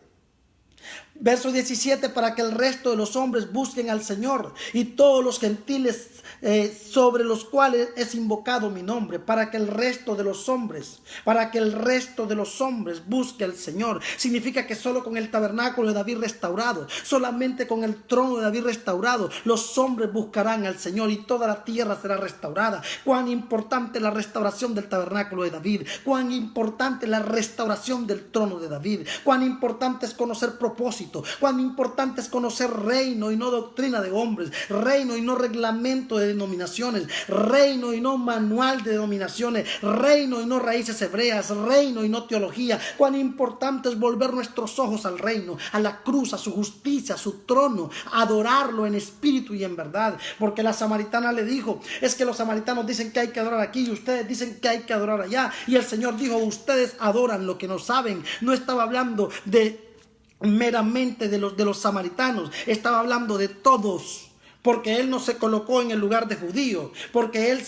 Verso 17: para que el resto de los hombres busquen al Señor y todos los gentiles sobre los cuales es invocado mi nombre, para que el resto de los hombres busque al Señor. Significa que solo con el tabernáculo de David restaurado, solamente con el trono de David restaurado, los hombres buscarán al Señor y toda la tierra será restaurada. Cuán importante es la restauración del tabernáculo de David, cuán importante es la restauración del trono de David, cuán importante es conocer propósito, cuán importante es conocer reino y no doctrina de hombres, reino y no reglamento de denominaciones, reino y no manual de denominaciones, reino y no raíces hebreas, reino y no teología. Cuán importante es volver nuestros ojos al reino, a la cruz, a su justicia, a su trono, adorarlo en espíritu y en verdad. Porque la samaritana le dijo: es que los samaritanos dicen que hay que adorar aquí y ustedes dicen que hay que adorar allá. Y el Señor dijo: ustedes adoran lo que no saben. No estaba hablando meramente de los samaritanos, estaba hablando de todos. Porque él no se colocó en el lugar de judío, porque él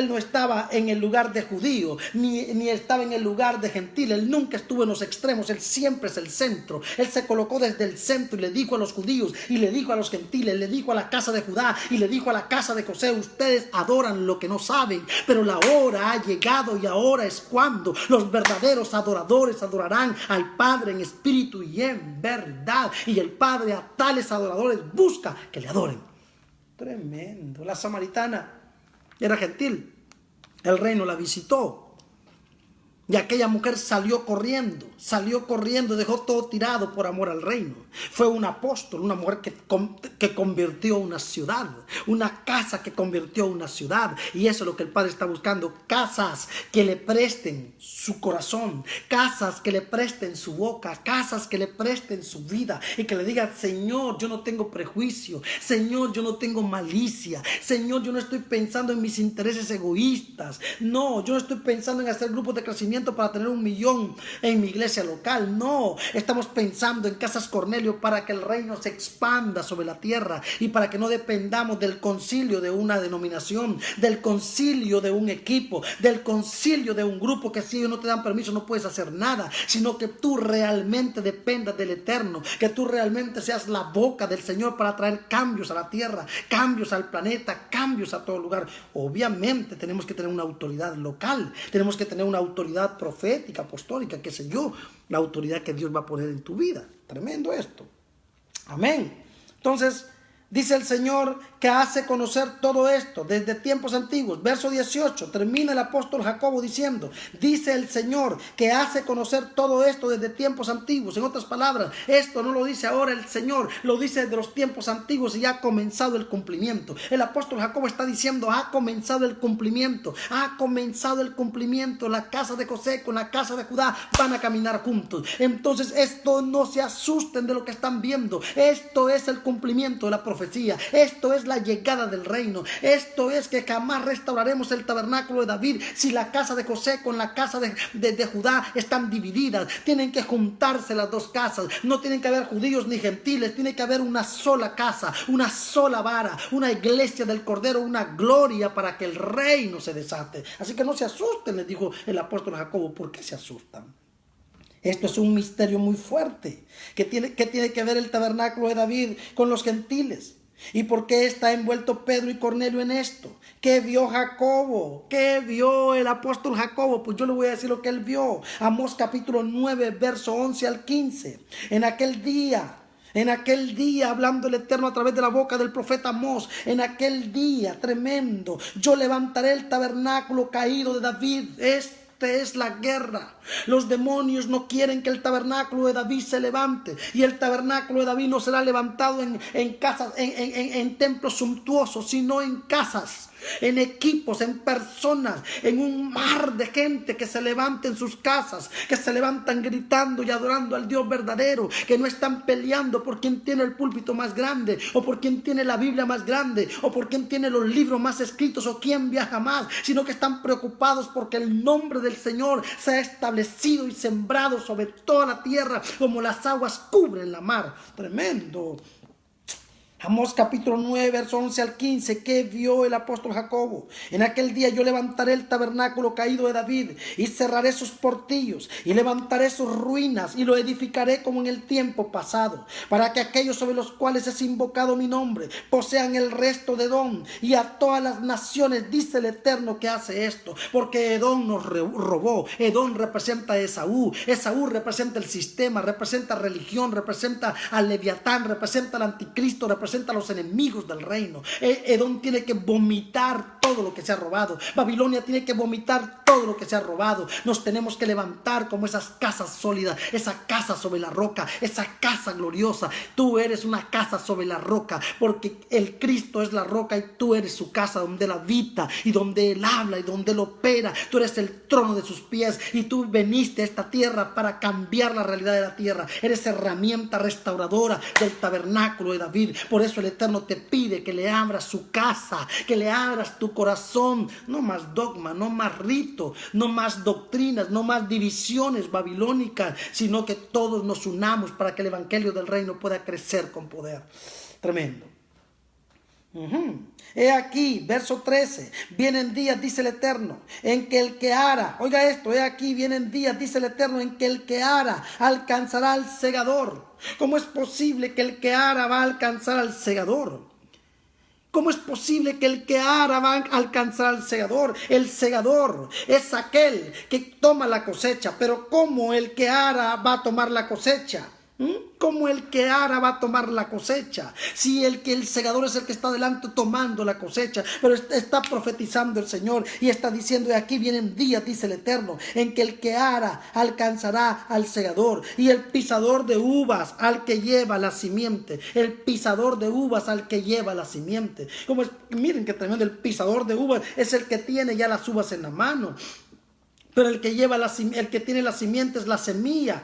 no estaba en el lugar de judío, ni estaba en el lugar de gentil. Él nunca estuvo en los extremos, él siempre es el centro. Él se colocó desde el centro y le dijo a los judíos, y le dijo a los gentiles, le dijo a la casa de Judá, y le dijo a la casa de José: ustedes adoran lo que no saben, pero la hora ha llegado y ahora es cuando los verdaderos adoradores adorarán al Padre en espíritu y en verdad. Y el Padre a tales adoradores busca que le adoren. Tremendo. La samaritana era gentil, el reino la visitó. Y aquella mujer salió corriendo, dejó todo tirado por amor al reino. Fue un apóstol, una mujer que convirtió una ciudad, una casa que convirtió una ciudad. Y eso es lo que el Padre está buscando, casas que le presten su corazón, casas que le presten su boca, casas que le presten su vida y que le digan: Señor, yo no tengo prejuicio, Señor, yo no tengo malicia, Señor, yo no estoy pensando en mis intereses egoístas, no, yo no estoy pensando en hacer grupos de crecimiento para tener 1 millón en mi iglesia local. No, estamos pensando en Casas Cornelio para que el reino se expanda sobre la tierra y para que no dependamos del concilio de una denominación, del concilio de un equipo, del concilio de un grupo que si ellos no te dan permiso no puedes hacer nada, sino que tú realmente dependas del Eterno, que tú realmente seas la boca del Señor para traer cambios a la tierra, cambios al planeta, cambios a todo lugar. Obviamente tenemos que tener una autoridad local, tenemos que tener una autoridad profética, apostólica, qué sé yo, la autoridad que Dios va a poner en tu vida. Tremendo esto. Amén. Entonces, dice el Señor que hace conocer todo esto desde tiempos antiguos. Verso 18, termina el apóstol Jacobo diciendo: dice el Señor que hace conocer todo esto desde tiempos antiguos. En otras palabras, esto no lo dice ahora el Señor, lo dice desde los tiempos antiguos y ya ha comenzado el cumplimiento. El apóstol Jacobo está diciendo: ha comenzado el cumplimiento, ha comenzado el cumplimiento. La casa de José con la casa de Judá van a caminar juntos. Entonces, esto no se asusten de lo que están viendo. Esto es el cumplimiento de la profecía. Esto es la llegada del reino. Esto es que jamás restauraremos el tabernáculo de David si la casa de José con la casa de Judá están divididas. Tienen que juntarse las dos casas. No tienen que haber judíos ni gentiles. Tiene que haber una sola casa, una sola vara, una iglesia del Cordero, una gloria para que el reino se desate. Así que no se asusten, les dijo el apóstol Jacobo. ¿Por qué se asustan? Esto es un misterio muy fuerte. ¿Qué tiene que ver el tabernáculo de David con los gentiles? ¿Y por qué está envuelto Pedro y Cornelio en esto? ¿Qué vio Jacobo? ¿Qué vio el apóstol Jacobo? Pues yo le voy a decir lo que él vio. Amós capítulo 9, verso 11 al 15. En aquel día, hablando el Eterno a través de la boca del profeta Amós, en aquel día tremendo, yo levantaré el tabernáculo caído de David. Esta es la guerra. Los demonios no quieren que el tabernáculo de David se levante. Y el tabernáculo de David no será levantado en casas, en templos suntuosos, sino en casas, en equipos, en personas, en un mar de gente que se levanta en sus casas, que se levantan gritando y adorando al Dios verdadero, que no están peleando por quien tiene el púlpito más grande, o por quien tiene la Biblia más grande, o por quien tiene los libros más escritos, o quien viaja más, sino que están preocupados porque el nombre del Señor se ha establecido y sembrado sobre toda la tierra, como las aguas cubren la mar. Tremendo. Amós capítulo 9, verso 11 al 15. ¿Qué vio el apóstol Jacobo? En aquel día yo levantaré el tabernáculo caído de David y cerraré sus portillos y levantaré sus ruinas y lo edificaré como en el tiempo pasado, para que aquellos sobre los cuales es invocado mi nombre posean el resto de Edom y a todas las naciones, dice el Eterno, que hace esto, porque Edom nos robó. Edom representa a Esaú. Esaú representa el sistema, representa religión, representa al Leviatán, representa al anticristo, representa a los enemigos del reino. Edom tiene que vomitar todo lo que se ha robado. Babilonia tiene que vomitar todo lo que se ha robado. Nos tenemos que levantar como esas casas sólidas, esa casa sobre la roca, esa casa gloriosa. Tú eres una casa sobre la roca, porque el Cristo es la roca y tú eres su casa donde Él habita y donde Él habla y donde Él opera. Tú eres el trono de sus pies y tú veniste a esta tierra para cambiar la realidad de la tierra. Eres herramienta restauradora del tabernáculo de David. Por eso el Eterno te pide que le abras su casa, que le abras tu corazón. No más dogma, no más rito, no más doctrinas, no más divisiones babilónicas, sino que todos nos unamos para que el evangelio del reino pueda crecer con poder. Tremendo. He aquí, verso 13, vienen días, dice el Eterno, en que el que ara, oiga esto, he aquí, vienen días, dice el Eterno, en que el que ara alcanzará al segador. ¿Cómo es posible que el que ara va a alcanzar al segador? ¿Cómo es posible que el que ara va a alcanzar al segador? El segador es aquel que toma la cosecha, pero ¿cómo el que ara va a tomar la cosecha? Como el que ara va a tomar la cosecha. Si el segador es el que está adelante tomando la cosecha, pero está profetizando el Señor y está diciendo: y aquí vienen días, dice el Eterno, en que el que ara alcanzará al segador, y el pisador de uvas al que lleva la simiente. El pisador de uvas al que lleva la simiente. Miren qué tremendo. El pisador de uvas es el que tiene ya las uvas en la mano, pero el que tiene la simiente es la semilla.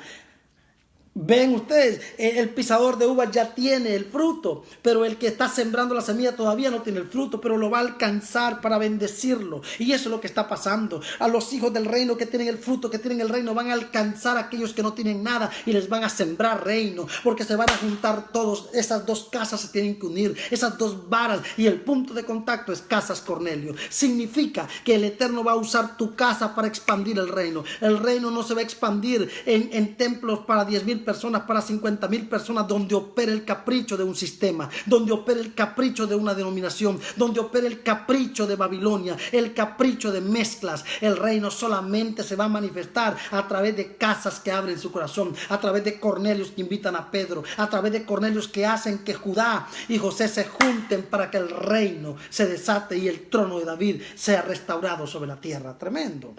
Ven ustedes, el pisador de uvas ya tiene el fruto, pero el que está sembrando la semilla todavía no tiene el fruto, pero lo va a alcanzar para bendecirlo. Y eso es lo que está pasando. A los hijos del reino que tienen el fruto, que tienen el reino, van a alcanzar a aquellos que no tienen nada y les van a sembrar reino, porque se van a juntar todos. Esas dos casas se tienen que unir, esas dos varas, y el punto de contacto es Casas Cornelio. Significa que el Eterno va a usar tu casa para expandir el reino. El reino no se va a expandir en templos para 10,000 personas, para 50,000 personas, donde opera el capricho de un sistema, donde opera el capricho de una denominación, donde opera el capricho de Babilonia, el capricho de mezclas. El reino solamente se va a manifestar a través de casas que abren su corazón, a través de Cornelios que invitan a Pedro, a través de Cornelios que hacen que Judá y José se junten para que el reino se desate y el trono de David sea restaurado sobre la tierra. Tremendo.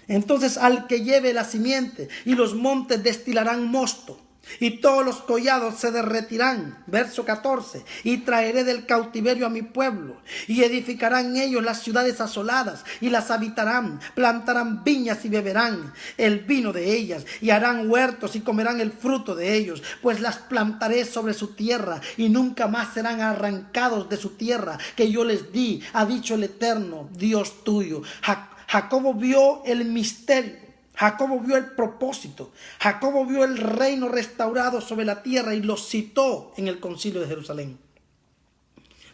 Entonces al que lleve la simiente, y los montes destilarán mosto, y todos los collados se derretirán. Verso 14. Y traeré del cautiverio a mi pueblo, y edificarán ellos las ciudades asoladas, y las habitarán, plantarán viñas y beberán el vino de ellas, y harán huertos y comerán el fruto de ellos, pues las plantaré sobre su tierra, y nunca más serán arrancados de su tierra que yo les di, ha dicho el Eterno, Dios tuyo. Jacobo vio el misterio, Jacobo vio el propósito, Jacobo vio el reino restaurado sobre la tierra y lo citó en el concilio de Jerusalén.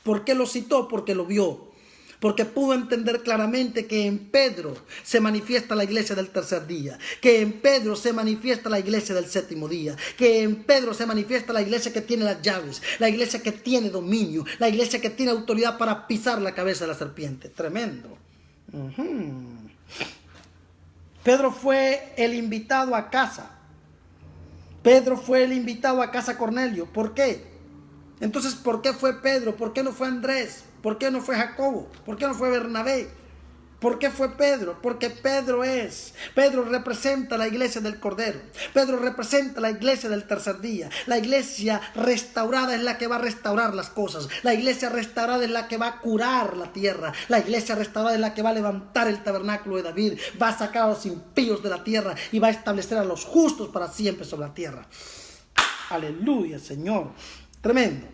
¿Por qué lo citó? Porque lo vio, porque pudo entender claramente que en Pedro se manifiesta la iglesia del tercer día, que en Pedro se manifiesta la iglesia del séptimo día, que en Pedro se manifiesta la iglesia que tiene las llaves, la iglesia que tiene dominio, la iglesia que tiene autoridad para pisar la cabeza de la serpiente. Tremendo. Pedro fue el invitado a casa. Pedro fue el invitado a casa Cornelio. ¿Por qué? Entonces, ¿por qué fue Pedro? ¿Por qué no fue Andrés? ¿Por qué no fue Jacobo? ¿Por qué no fue Bernabé? ¿Por qué fue Pedro? Porque Pedro representa la iglesia del Cordero. Pedro representa la iglesia del tercer día. La iglesia restaurada es la que va a restaurar las cosas. La iglesia restaurada es la que va a curar la tierra. La iglesia restaurada es la que va a levantar el tabernáculo de David. Va a sacar a los impíos de la tierra y va a establecer a los justos para siempre sobre la tierra. Aleluya, Señor. Tremendo.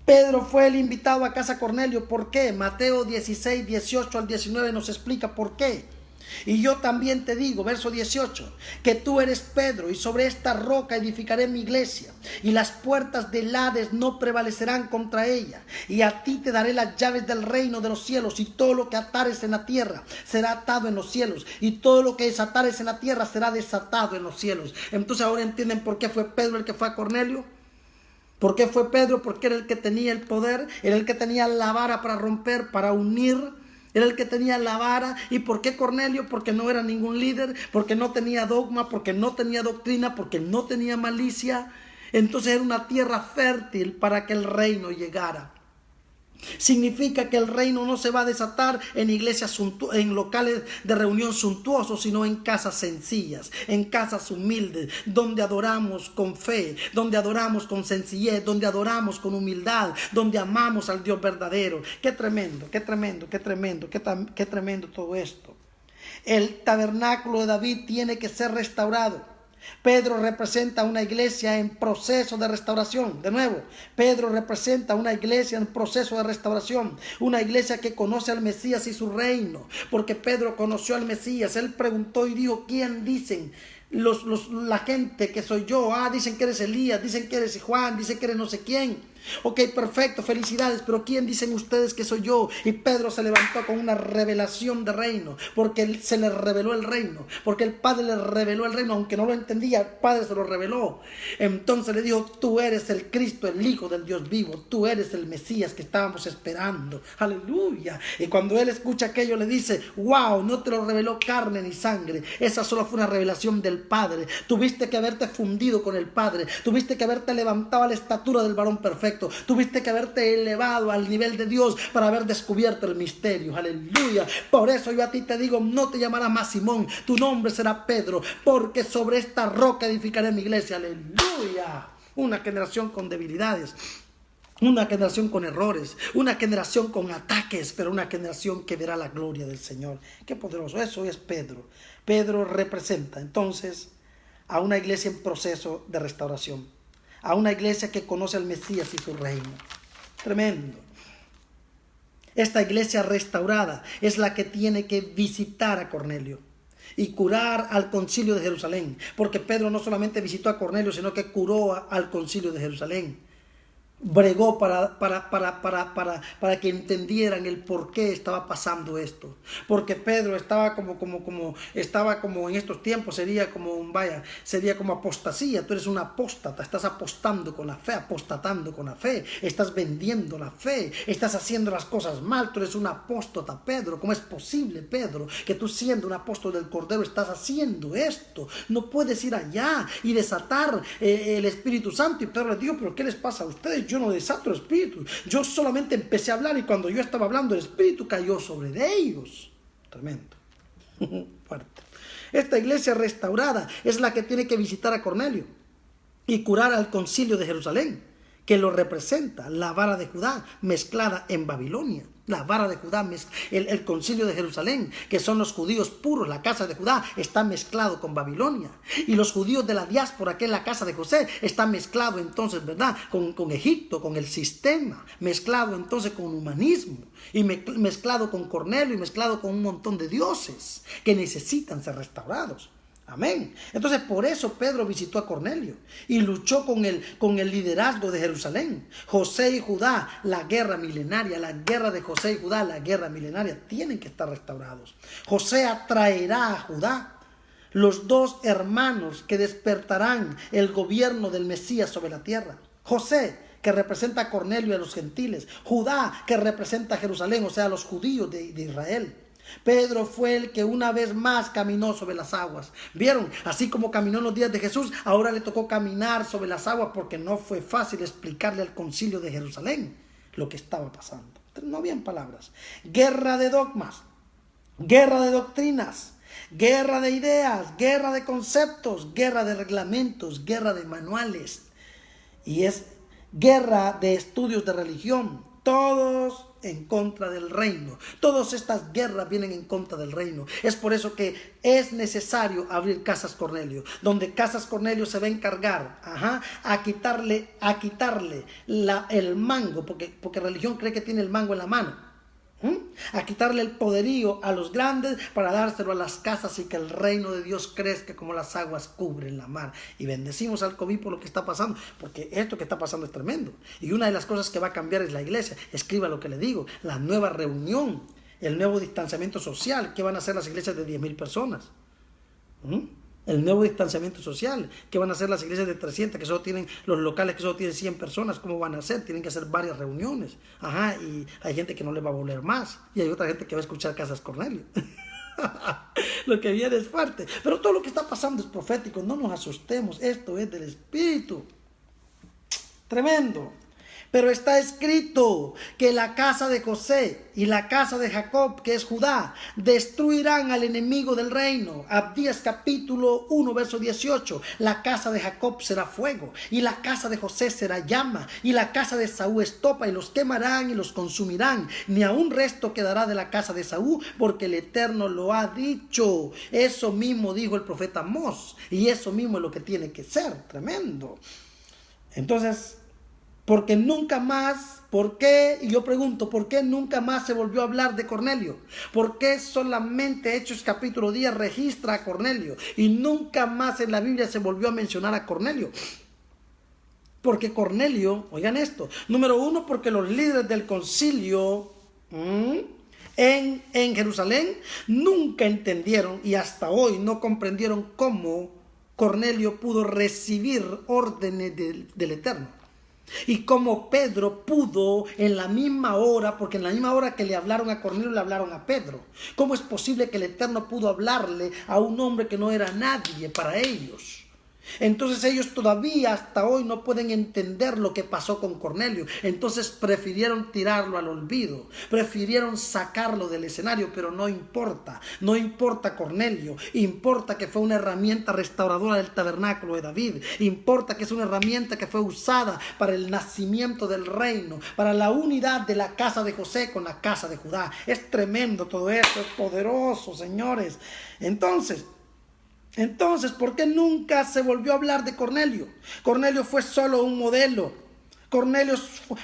Pedro fue el invitado a casa Cornelio. ¿Por qué? Mateo 16, 18 al 19 nos explica por qué. Y yo también te digo, verso 18, que tú eres Pedro, y sobre esta roca edificaré mi iglesia, y las puertas del Hades no prevalecerán contra ella. Y a ti te daré las llaves del reino de los cielos, y todo lo que atares en la tierra será atado en los cielos, y todo lo que desatares en la tierra será desatado en los cielos. Entonces ahora entienden por qué fue Pedro el que fue a Cornelio. ¿Por qué fue Pedro? Porque era el que tenía el poder, era el que tenía la vara para romper, para unir, era el que tenía la vara. ¿Y por qué Cornelio? Porque no era ningún líder, porque no tenía dogma, porque no tenía doctrina, porque no tenía malicia. Entonces era una tierra fértil para que el reino llegara. Significa que el reino no se va a desatar en iglesias, en locales de reunión suntuosos, sino en casas sencillas, en casas humildes, donde adoramos con fe, donde adoramos con sencillez, donde adoramos con humildad, donde amamos al Dios verdadero. Qué tremendo, qué tremendo, qué tremendo, qué tremendo todo esto. El tabernáculo de David tiene que ser restaurado. Pedro representa una iglesia en proceso de restauración. De nuevo, Pedro representa una iglesia en proceso de restauración. Una iglesia que conoce al Mesías y su reino. Porque Pedro conoció al Mesías. Él preguntó y dijo: ¿quién dicen la gente que soy yo? Dicen que eres Elías, dicen que eres Juan, dicen que eres no sé quién. Ok, perfecto, felicidades, pero ¿quién dicen ustedes que soy yo? Y Pedro se levantó con una revelación de reino, porque se le reveló el reino, porque el Padre le reveló el reino, aunque no lo entendía, el Padre se lo reveló. Entonces le dijo: tú eres el Cristo, el Hijo del Dios vivo, tú eres el Mesías que estábamos esperando. Aleluya. Y cuando él escucha aquello le dice: wow, no te lo reveló carne ni sangre, esa solo fue una revelación del del Padre, tuviste que haberte fundido con el Padre, tuviste que haberte levantado a la estatura del varón perfecto, tuviste que haberte elevado al nivel de Dios para haber descubierto el misterio. Aleluya. Por eso yo a ti te digo, no te llamarás más Simón, tu nombre será Pedro, porque sobre esta roca edificaré mi iglesia. Aleluya. Una generación con debilidades, una generación con errores, una generación con ataques, pero una generación que verá la gloria del Señor. Qué poderoso. Eso es Pedro. Pedro representa entonces a una iglesia en proceso de restauración, a una iglesia que conoce al Mesías y su reino. Tremendo. Esta iglesia restaurada es la que tiene que visitar a Cornelio y curar al concilio de Jerusalén, porque Pedro no solamente visitó a Cornelio, sino que curó al concilio de Jerusalén. Bregó para que entendieran el por qué estaba pasando esto. Porque Pedro estaba como en estos tiempos, sería como apostasía. Tú eres un apóstata, estás apostando con la fe, apostatando con la fe, estás vendiendo la fe, estás haciendo las cosas mal, tú eres un apóstata, Pedro. ¿Cómo es posible, Pedro, que tú siendo un apóstol del Cordero estás haciendo esto? No puedes ir allá y desatar el Espíritu Santo. Y Pedro les dijo, pero ¿qué les pasa a ustedes? Yo no desato el Espíritu, yo solamente empecé a hablar y cuando yo estaba hablando el Espíritu cayó sobre ellos. Tremendo. Fuerte. Esta iglesia restaurada es la que tiene que visitar a Cornelio y curar al concilio de Jerusalén, que lo representa la vara de Judá mezclada en Babilonia. La vara de Judá, el concilio de Jerusalén, que son los judíos puros, la casa de Judá, está mezclado con Babilonia. Y los judíos de la diáspora, que es la casa de José, está mezclado entonces, ¿verdad?, con Egipto, con el sistema, mezclado entonces con humanismo, y mezclado con Cornelio, y mezclado con un montón de dioses que necesitan ser restaurados. Amén. Entonces por eso Pedro visitó a Cornelio y luchó con el liderazgo de Jerusalén. José y Judá, la guerra milenaria, la guerra de José y Judá, la guerra milenaria, tienen que estar restaurados. José atraerá a Judá, los dos hermanos que despertarán el gobierno del Mesías sobre la tierra. José, que representa a Cornelio y a los gentiles. Judá, que representa a Jerusalén, o sea, a los judíos de Israel. Pedro fue el que una vez más caminó sobre las aguas. ¿Vieron? Así como caminó en los días de Jesús, ahora le tocó caminar sobre las aguas porque no fue fácil explicarle al concilio de Jerusalén lo que estaba pasando. No habían palabras. Guerra de dogmas, guerra de doctrinas, guerra de ideas, guerra de conceptos, guerra de reglamentos, guerra de manuales. Y es guerra de estudios de religión. Todos en contra del reino. Todas estas guerras vienen en contra del reino. Es por eso que es necesario abrir Casas Cornelio, donde Casas Cornelio se va a encargar a quitarle el mango, porque religión cree que tiene el mango en la mano. A quitarle el poderío a los grandes para dárselo a las casas y que el reino de Dios crezca como las aguas cubren la mar. Y bendecimos al COVID por lo que está pasando, porque esto que está pasando es tremendo. Y una de las cosas que va a cambiar es la iglesia. Escriba lo que le digo, la nueva reunión, el nuevo distanciamiento social. ¿Qué van a hacer las iglesias de 10,000 personas? El nuevo distanciamiento social. ¿Qué van a hacer las iglesias de 300 que solo tienen, los locales que solo tienen 100 personas? ¿Cómo van a hacer? Tienen que hacer varias reuniones. Y hay gente que no le va a volver más. Y hay otra gente que va a escuchar Casas Cornelio. Lo que viene es fuerte. Pero todo lo que está pasando es profético. No nos asustemos. Esto es del Espíritu. Tremendo. Pero está escrito que la casa de José y la casa de Jacob, que es Judá, destruirán al enemigo del reino. Abdías capítulo 1, verso 18. La casa de Jacob será fuego, y la casa de José será llama, y la casa de Saúl estopa, y los quemarán y los consumirán. Ni aun resto quedará de la casa de Saúl, porque el Eterno lo ha dicho. Eso mismo dijo el profeta Amós, y eso mismo es lo que tiene que ser. Tremendo. Entonces, porque nunca más, ¿por qué? Y yo pregunto, ¿por qué nunca más se volvió a hablar de Cornelio? ¿Por qué solamente Hechos capítulo 10 registra a Cornelio y nunca más en la Biblia se volvió a mencionar a Cornelio? Porque Cornelio, oigan esto, número uno, porque los líderes del concilio en Jerusalén nunca entendieron y hasta hoy no comprendieron cómo Cornelio pudo recibir órdenes del Eterno. Y como Pedro pudo en la misma hora, porque en la misma hora que le hablaron a Cornelio, le hablaron a Pedro. ¿Cómo es posible que el Eterno pudo hablarle a un hombre que no era nadie para ellos? Entonces ellos todavía hasta hoy no pueden entender lo que pasó con Cornelio. Entonces prefirieron tirarlo al olvido, prefirieron sacarlo del escenario, pero no importa Cornelio, importa que fue una herramienta restauradora del tabernáculo de David, importa que es una herramienta que fue usada para el nacimiento del reino, para la unidad de la casa de José con la casa de Judá. Es tremendo todo esto, es poderoso, señores. Entonces, ¿por qué nunca se volvió a hablar de Cornelio? Cornelio fue solo un modelo. Cornelio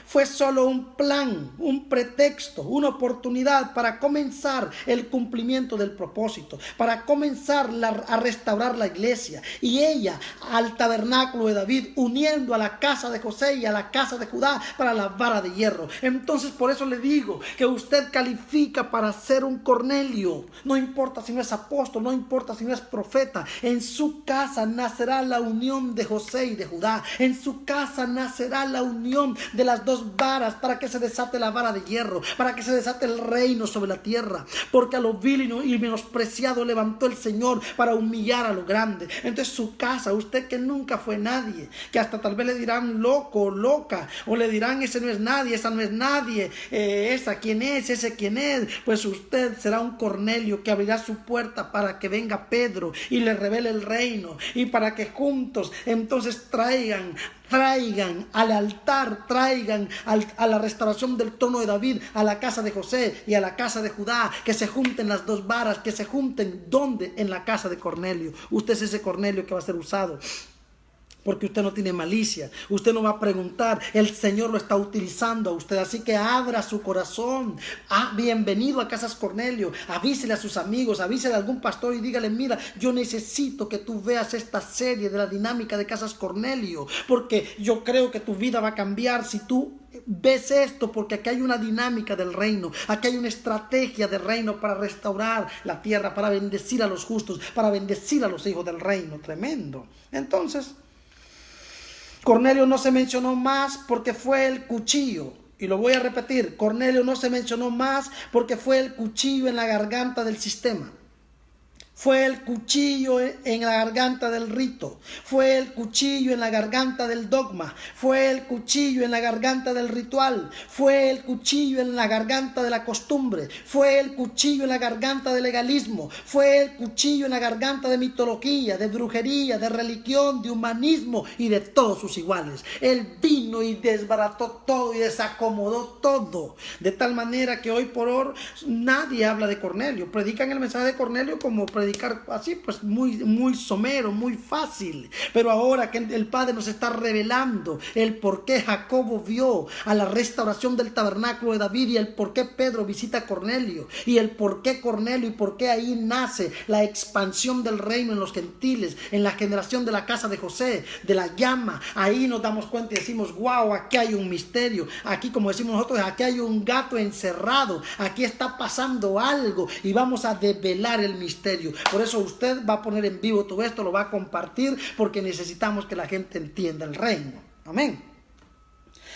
fue solo un plan, un pretexto, una oportunidad para comenzar el cumplimiento del propósito, para comenzar a restaurar la iglesia y ella al tabernáculo de David, uniendo a la casa de José y a la casa de Judá para la vara de hierro. Entonces por eso le digo que usted califica para ser un Cornelio. No importa si no es apóstol, no importa si no es profeta, en su casa nacerá la unión de José y de Judá, en su casa nacerá la unión de las dos varas para que se desate la vara de hierro, para que se desate el reino sobre la tierra, porque a lo vil y menospreciado levantó el Señor para humillar a lo grande. Entonces su casa, usted que nunca fue nadie, que hasta tal vez le dirán loco o loca, o le dirán ese no es nadie, esa no es nadie, esa quién es, ese quién es, pues usted será un Cornelio que abrirá su puerta para que venga Pedro y le revele el reino, y para que juntos entonces traigan al altar, traigan a la restauración del trono de David, a la casa de José y a la casa de Judá, que se junten las dos varas, que se junten, ¿dónde? En la casa de Cornelio. Usted es ese Cornelio que va a ser usado. Porque usted no tiene malicia, usted no va a preguntar, el Señor lo está utilizando a usted, así que abra su corazón. Bienvenido a Casas Cornelio, avísele a sus amigos, avísele a algún pastor y dígale, mira, yo necesito que tú veas esta serie de la dinámica de Casas Cornelio, porque yo creo que tu vida va a cambiar si tú ves esto, porque aquí hay una dinámica del reino, aquí hay una estrategia del reino para restaurar la tierra, para bendecir a los justos, para bendecir a los hijos del reino. Tremendo. Entonces, Cornelio no se mencionó más porque fue el cuchillo. Y lo voy a repetir, Cornelio no se mencionó más porque fue el cuchillo en la garganta del sistema. Fue el cuchillo en la garganta del rito, fue el cuchillo en la garganta del dogma, fue el cuchillo en la garganta del ritual, fue el cuchillo en la garganta de la costumbre, fue el cuchillo en la garganta del legalismo, fue el cuchillo en la garganta de mitología, de brujería, de religión, de humanismo y de todos sus iguales. Él vino y desbarató todo y desacomodó todo, de tal manera que hoy por hoy nadie habla de Cornelio. Predican el mensaje de Cornelio como predicar así, pues muy somero, muy fácil. Pero ahora que el Padre nos está revelando el por qué Jacobo vio a la restauración del tabernáculo de David, y el por qué Pedro visita a Cornelio, y el por qué Cornelio, y por qué ahí nace la expansión del reino en los gentiles, en la generación de la casa de José, de la llama. Ahí nos damos cuenta y decimos, wow, aquí hay un misterio. Aquí, como decimos nosotros, aquí hay un gato encerrado, aquí está pasando algo y vamos a develar el misterio. Por eso usted va a poner en vivo todo esto, lo va a compartir, porque necesitamos que la gente entienda el reino. Amén.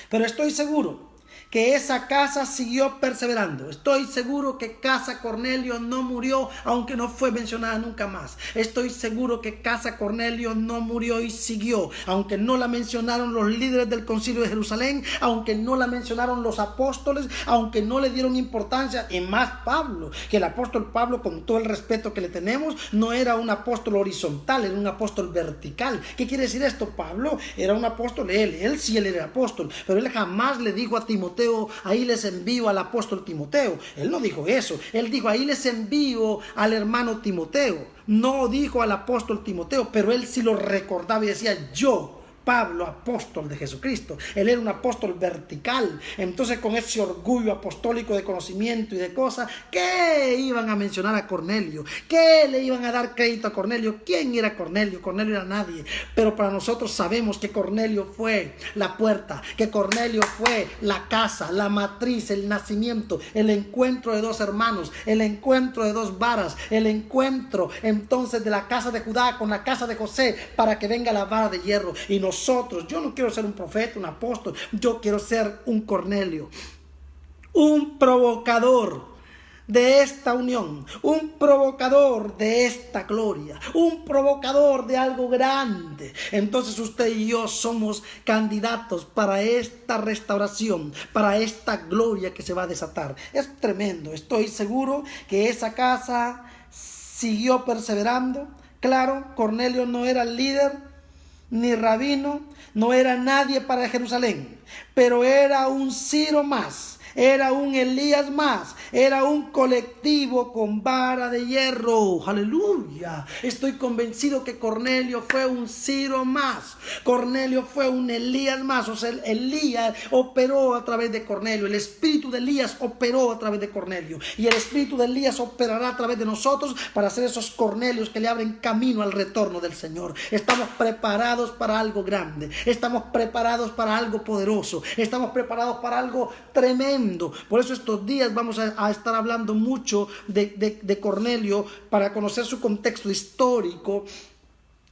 Pero estoy seguro que esa casa siguió perseverando. Estoy seguro que Casa Cornelio no murió, aunque no fue mencionada nunca más. Estoy seguro que Casa Cornelio no murió y siguió, aunque no la mencionaron los líderes del Concilio de Jerusalén, aunque no la mencionaron los apóstoles, aunque no le dieron importancia, y más Pablo, que el apóstol Pablo, con todo el respeto que le tenemos, no era un apóstol horizontal, era un apóstol vertical. ¿Qué quiere decir esto? Pablo era un apóstol, él sí era apóstol, pero él jamás le dijo a Timoteo, ahí les envío al apóstol Timoteo. Él no dijo eso. Él dijo, ahí les envío al hermano Timoteo. No dijo al apóstol Timoteo, pero él sí lo recordaba y decía, yo, Pablo, apóstol de Jesucristo. Él era un apóstol vertical. Entonces, con ese orgullo apostólico de conocimiento y de cosas, ¿qué iban a mencionar a Cornelio? ¿Qué le iban a dar crédito a Cornelio? ¿Quién era Cornelio? Cornelio era nadie. Pero para nosotros sabemos que Cornelio fue la puerta, que Cornelio fue la casa, la matriz, el nacimiento, el encuentro de dos hermanos, el encuentro de dos varas, el encuentro entonces de la casa de Judá con la casa de José, para que venga la vara de hierro. Y nosotros nosotros, yo no quiero ser un profeta, un apóstol, yo quiero ser un Cornelio, un provocador de esta unión, un provocador de esta gloria, un provocador de algo grande. Entonces usted y yo somos candidatos para esta restauración, para esta gloria que se va a desatar. Es tremendo. Estoy seguro que esa casa siguió perseverando. Claro, Cornelio no era líder ni rabino, no era nadie para Jerusalén, pero era un Ciro más. Era un Elías más, era un colectivo con vara de hierro. Aleluya. Estoy convencido que Cornelio fue un Ciro más. Cornelio fue un Elías más. O sea, Elías operó a través de Cornelio. El espíritu de Elías operó a través de Cornelio. Y el espíritu de Elías operará a través de nosotros para ser esos Cornelios que le abren camino al retorno del Señor. Estamos preparados para algo grande. Estamos preparados para algo poderoso. Estamos preparados para algo tremendo. Por eso estos días vamos a estar hablando mucho de Cornelio para conocer su contexto histórico,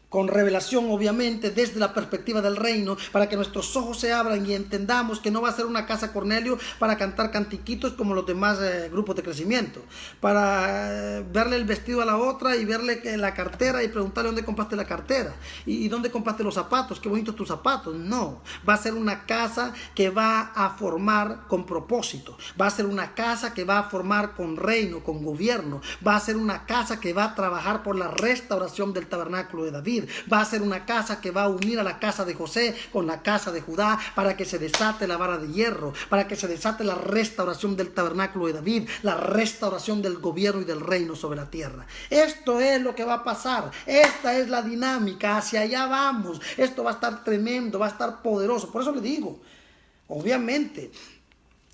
con revelación obviamente desde la perspectiva del reino, para que nuestros ojos se abran y entendamos que no va a ser una casa Cornelio para cantar cantiquitos como los demás grupos de crecimiento, para verle el vestido a la otra y verle la cartera y preguntarle dónde compraste la cartera y dónde compraste los zapatos, qué bonitos tus zapatos. No, va a ser una casa que va a formar con propósito, va a ser una casa que va a formar con reino, con gobierno, va a ser una casa que va a trabajar por la restauración del tabernáculo de David. Va a ser una casa que va a unir a la casa de José con la casa de Judá, para que se desate la vara de hierro, para que se desate la restauración del tabernáculo de David, la restauración del gobierno y del reino sobre la tierra. Esto es lo que va a pasar. Esta es la dinámica. Hacia allá vamos. Esto va a estar tremendo, va a estar poderoso. Por eso le digo, obviamente,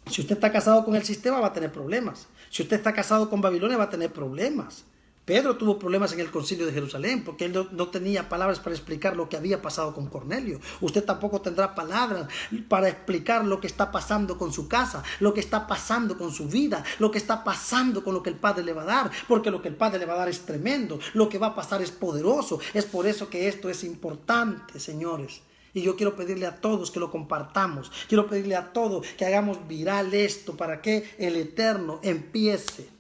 si usted está casado con el sistema va a tener problemas. Si usted está casado con Babilonia va a tener problemas. Pedro tuvo problemas en el concilio de Jerusalén porque él no tenía palabras para explicar lo que había pasado con Cornelio. Usted tampoco tendrá palabras para explicar lo que está pasando con su casa, lo que está pasando con su vida, lo que está pasando con lo que el Padre le va a dar, porque lo que el Padre le va a dar es tremendo, lo que va a pasar es poderoso. Es por eso que esto es importante, señores. Y yo quiero pedirle a todos que lo compartamos, quiero pedirle a todos que hagamos viral esto para que el Eterno empiece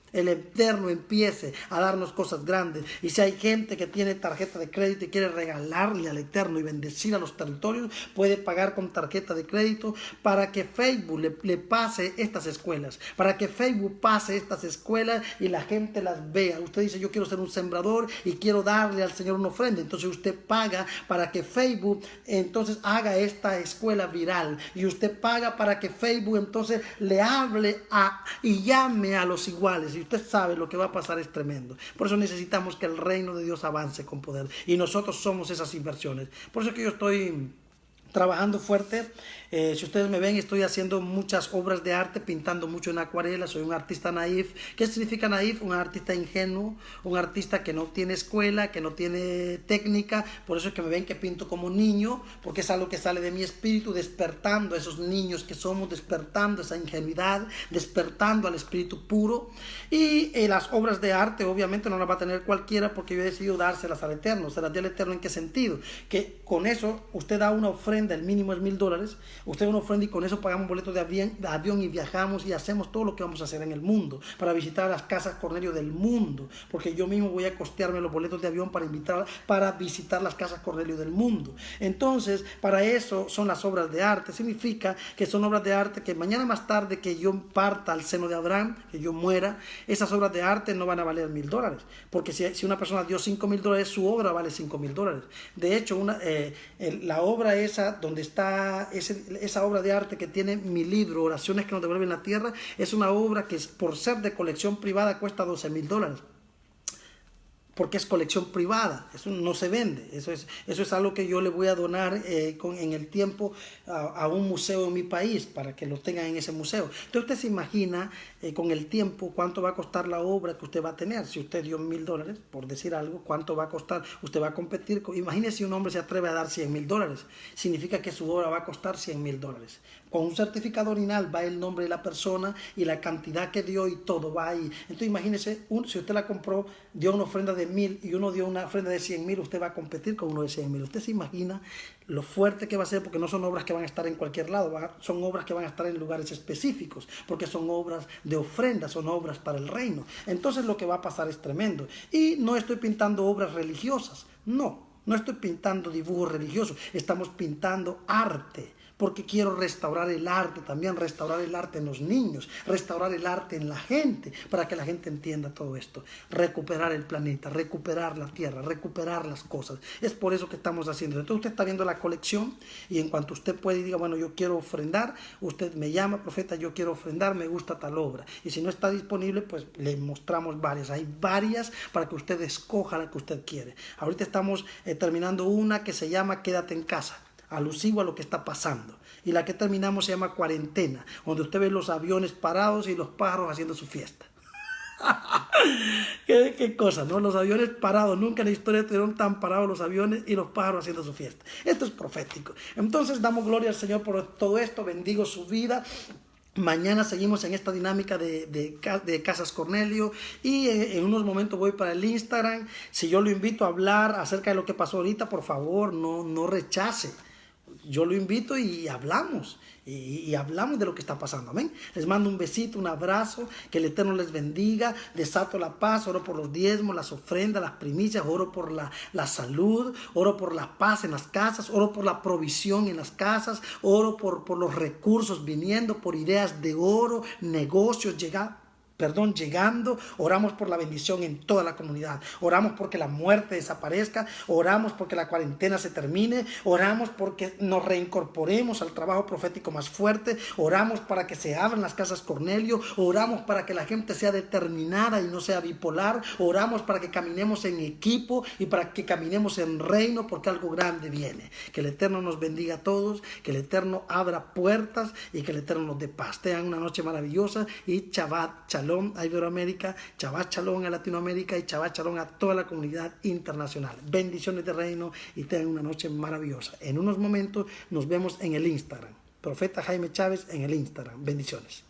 a darnos cosas grandes. Y si hay gente que tiene tarjeta de crédito y quiere regalarle al Eterno y bendecir a los territorios, puede pagar con tarjeta de crédito para que Facebook le pase estas escuelas, para que Facebook pase estas escuelas y la gente las vea. Usted dice, yo quiero ser un sembrador y quiero darle al Señor una ofrenda, entonces usted paga para que Facebook entonces haga esta escuela viral, y usted paga para que Facebook entonces le hable y llame a los iguales. Y usted sabe, lo que va a pasar es tremendo. Por eso necesitamos que el reino de Dios avance con poder, y nosotros somos esas inversiones. Por eso que yo estoy trabajando fuerte. Si ustedes me ven, estoy haciendo muchas obras de arte, pintando mucho en acuarela. Soy un artista naif. ¿Qué significa naif? Un artista ingenuo, un artista que no tiene escuela, que no tiene técnica. Por eso es que me ven que pinto como niño, porque es algo que sale de mi espíritu, despertando a esos niños que somos, despertando esa ingenuidad, despertando al espíritu puro. Y las obras de arte obviamente no las va a tener cualquiera, porque yo he decidido dárselas al Eterno. ¿Se las dio al Eterno en qué sentido? Que con eso usted da una ofrenda, el mínimo es $1000. Usted una ofrenda y con eso pagamos boletos de avión y viajamos y hacemos todo lo que vamos a hacer en el mundo para visitar las casas Cornelio del mundo, porque yo mismo voy a costearme los boletos de avión para visitar las casas Cornelio del mundo. Entonces, para eso son las obras de arte. Significa que son obras de arte que mañana más tarde que yo parta al seno de Abraham, que yo muera, esas obras de arte no van a valer $1000, porque si una persona dio $5000, su obra vale $5000. De hecho, la obra esa, donde está esa obra de arte que tiene mi libro, Oraciones que nos devuelven la tierra, es una obra que por ser de colección privada cuesta $12000. Porque es colección privada, eso no se vende, eso es algo que yo le voy a donar en el tiempo a un museo en mi país, para que lo tengan en ese museo. Entonces usted se imagina con el tiempo cuánto va a costar la obra que usted va a tener. Si usted dio $1000, por decir algo, cuánto va a costar. Usted va a competir imagínese si un hombre se atreve a dar $100,000, significa que su obra va a costar $100,000. Con un certificado original va el nombre de la persona y la cantidad que dio y todo va ahí. Entonces imagínese, si usted la compró, dio una ofrenda de de 1000 y uno dio una ofrenda de 100,000, usted va a competir con uno de 100,000. Usted se imagina lo fuerte que va a ser, porque no son obras que van a estar en cualquier lado, son obras que van a estar en lugares específicos, porque son obras de ofrenda, son obras para el reino. Entonces lo que va a pasar es tremendo. Y no estoy pintando obras religiosas, no estoy pintando dibujos religiosos, estamos pintando arte. Porque quiero restaurar el arte, también restaurar el arte en los niños, restaurar el arte en la gente, para que la gente entienda todo esto. Recuperar el planeta, recuperar la tierra, recuperar las cosas. Es por eso que estamos haciendo. Entonces usted está viendo la colección y en cuanto usted puede y diga, bueno, yo quiero ofrendar, usted me llama, profeta, yo quiero ofrendar, me gusta tal obra. Y si no está disponible, pues le mostramos varias. Hay varias para que usted escoja la que usted quiere. Ahorita estamos terminando una que se llama Quédate en casa, alusivo a lo que está pasando. Y la que terminamos se llama Cuarentena, donde usted ve los aviones parados y los pájaros haciendo su fiesta. ¿Qué cosa, ¿no? Los aviones parados, nunca en la historia estuvieron tan parados los aviones y los pájaros haciendo su fiesta. Esto es profético. Entonces damos gloria al Señor por todo esto, bendigo su vida. Mañana seguimos en esta dinámica de Casas Cornelio y en unos momentos voy para el Instagram. Si yo lo invito a hablar acerca de lo que pasó ahorita, por favor, no rechace. Yo lo invito y hablamos. Y hablamos de lo que está pasando, amén. Les mando un besito, un abrazo, que el Eterno les bendiga, desato la paz, oro por los diezmos, las ofrendas, las primicias, oro por la salud, oro por la paz en las casas, oro por la provisión en las casas, oro por los recursos viniendo, por ideas de oro, negocios llegando, oramos por la bendición en toda la comunidad, oramos porque la muerte desaparezca, oramos porque la cuarentena se termine, oramos porque nos reincorporemos al trabajo profético más fuerte, oramos para que se abran las casas Cornelio, oramos para que la gente sea determinada y no sea bipolar, oramos para que caminemos en equipo y para que caminemos en reino, porque algo grande viene. Que el Eterno nos bendiga a todos, que el Eterno abra puertas y que el Eterno nos dé paz. Tengan una noche maravillosa y Shabbat Shalom a Iberoamérica, Shabbat Shalom a Latinoamérica y Shabbat Shalom a toda la comunidad internacional. Bendiciones de reino y tengan una noche maravillosa. En unos momentos nos vemos en el Instagram. Profeta Jaime Chávez en el Instagram. Bendiciones.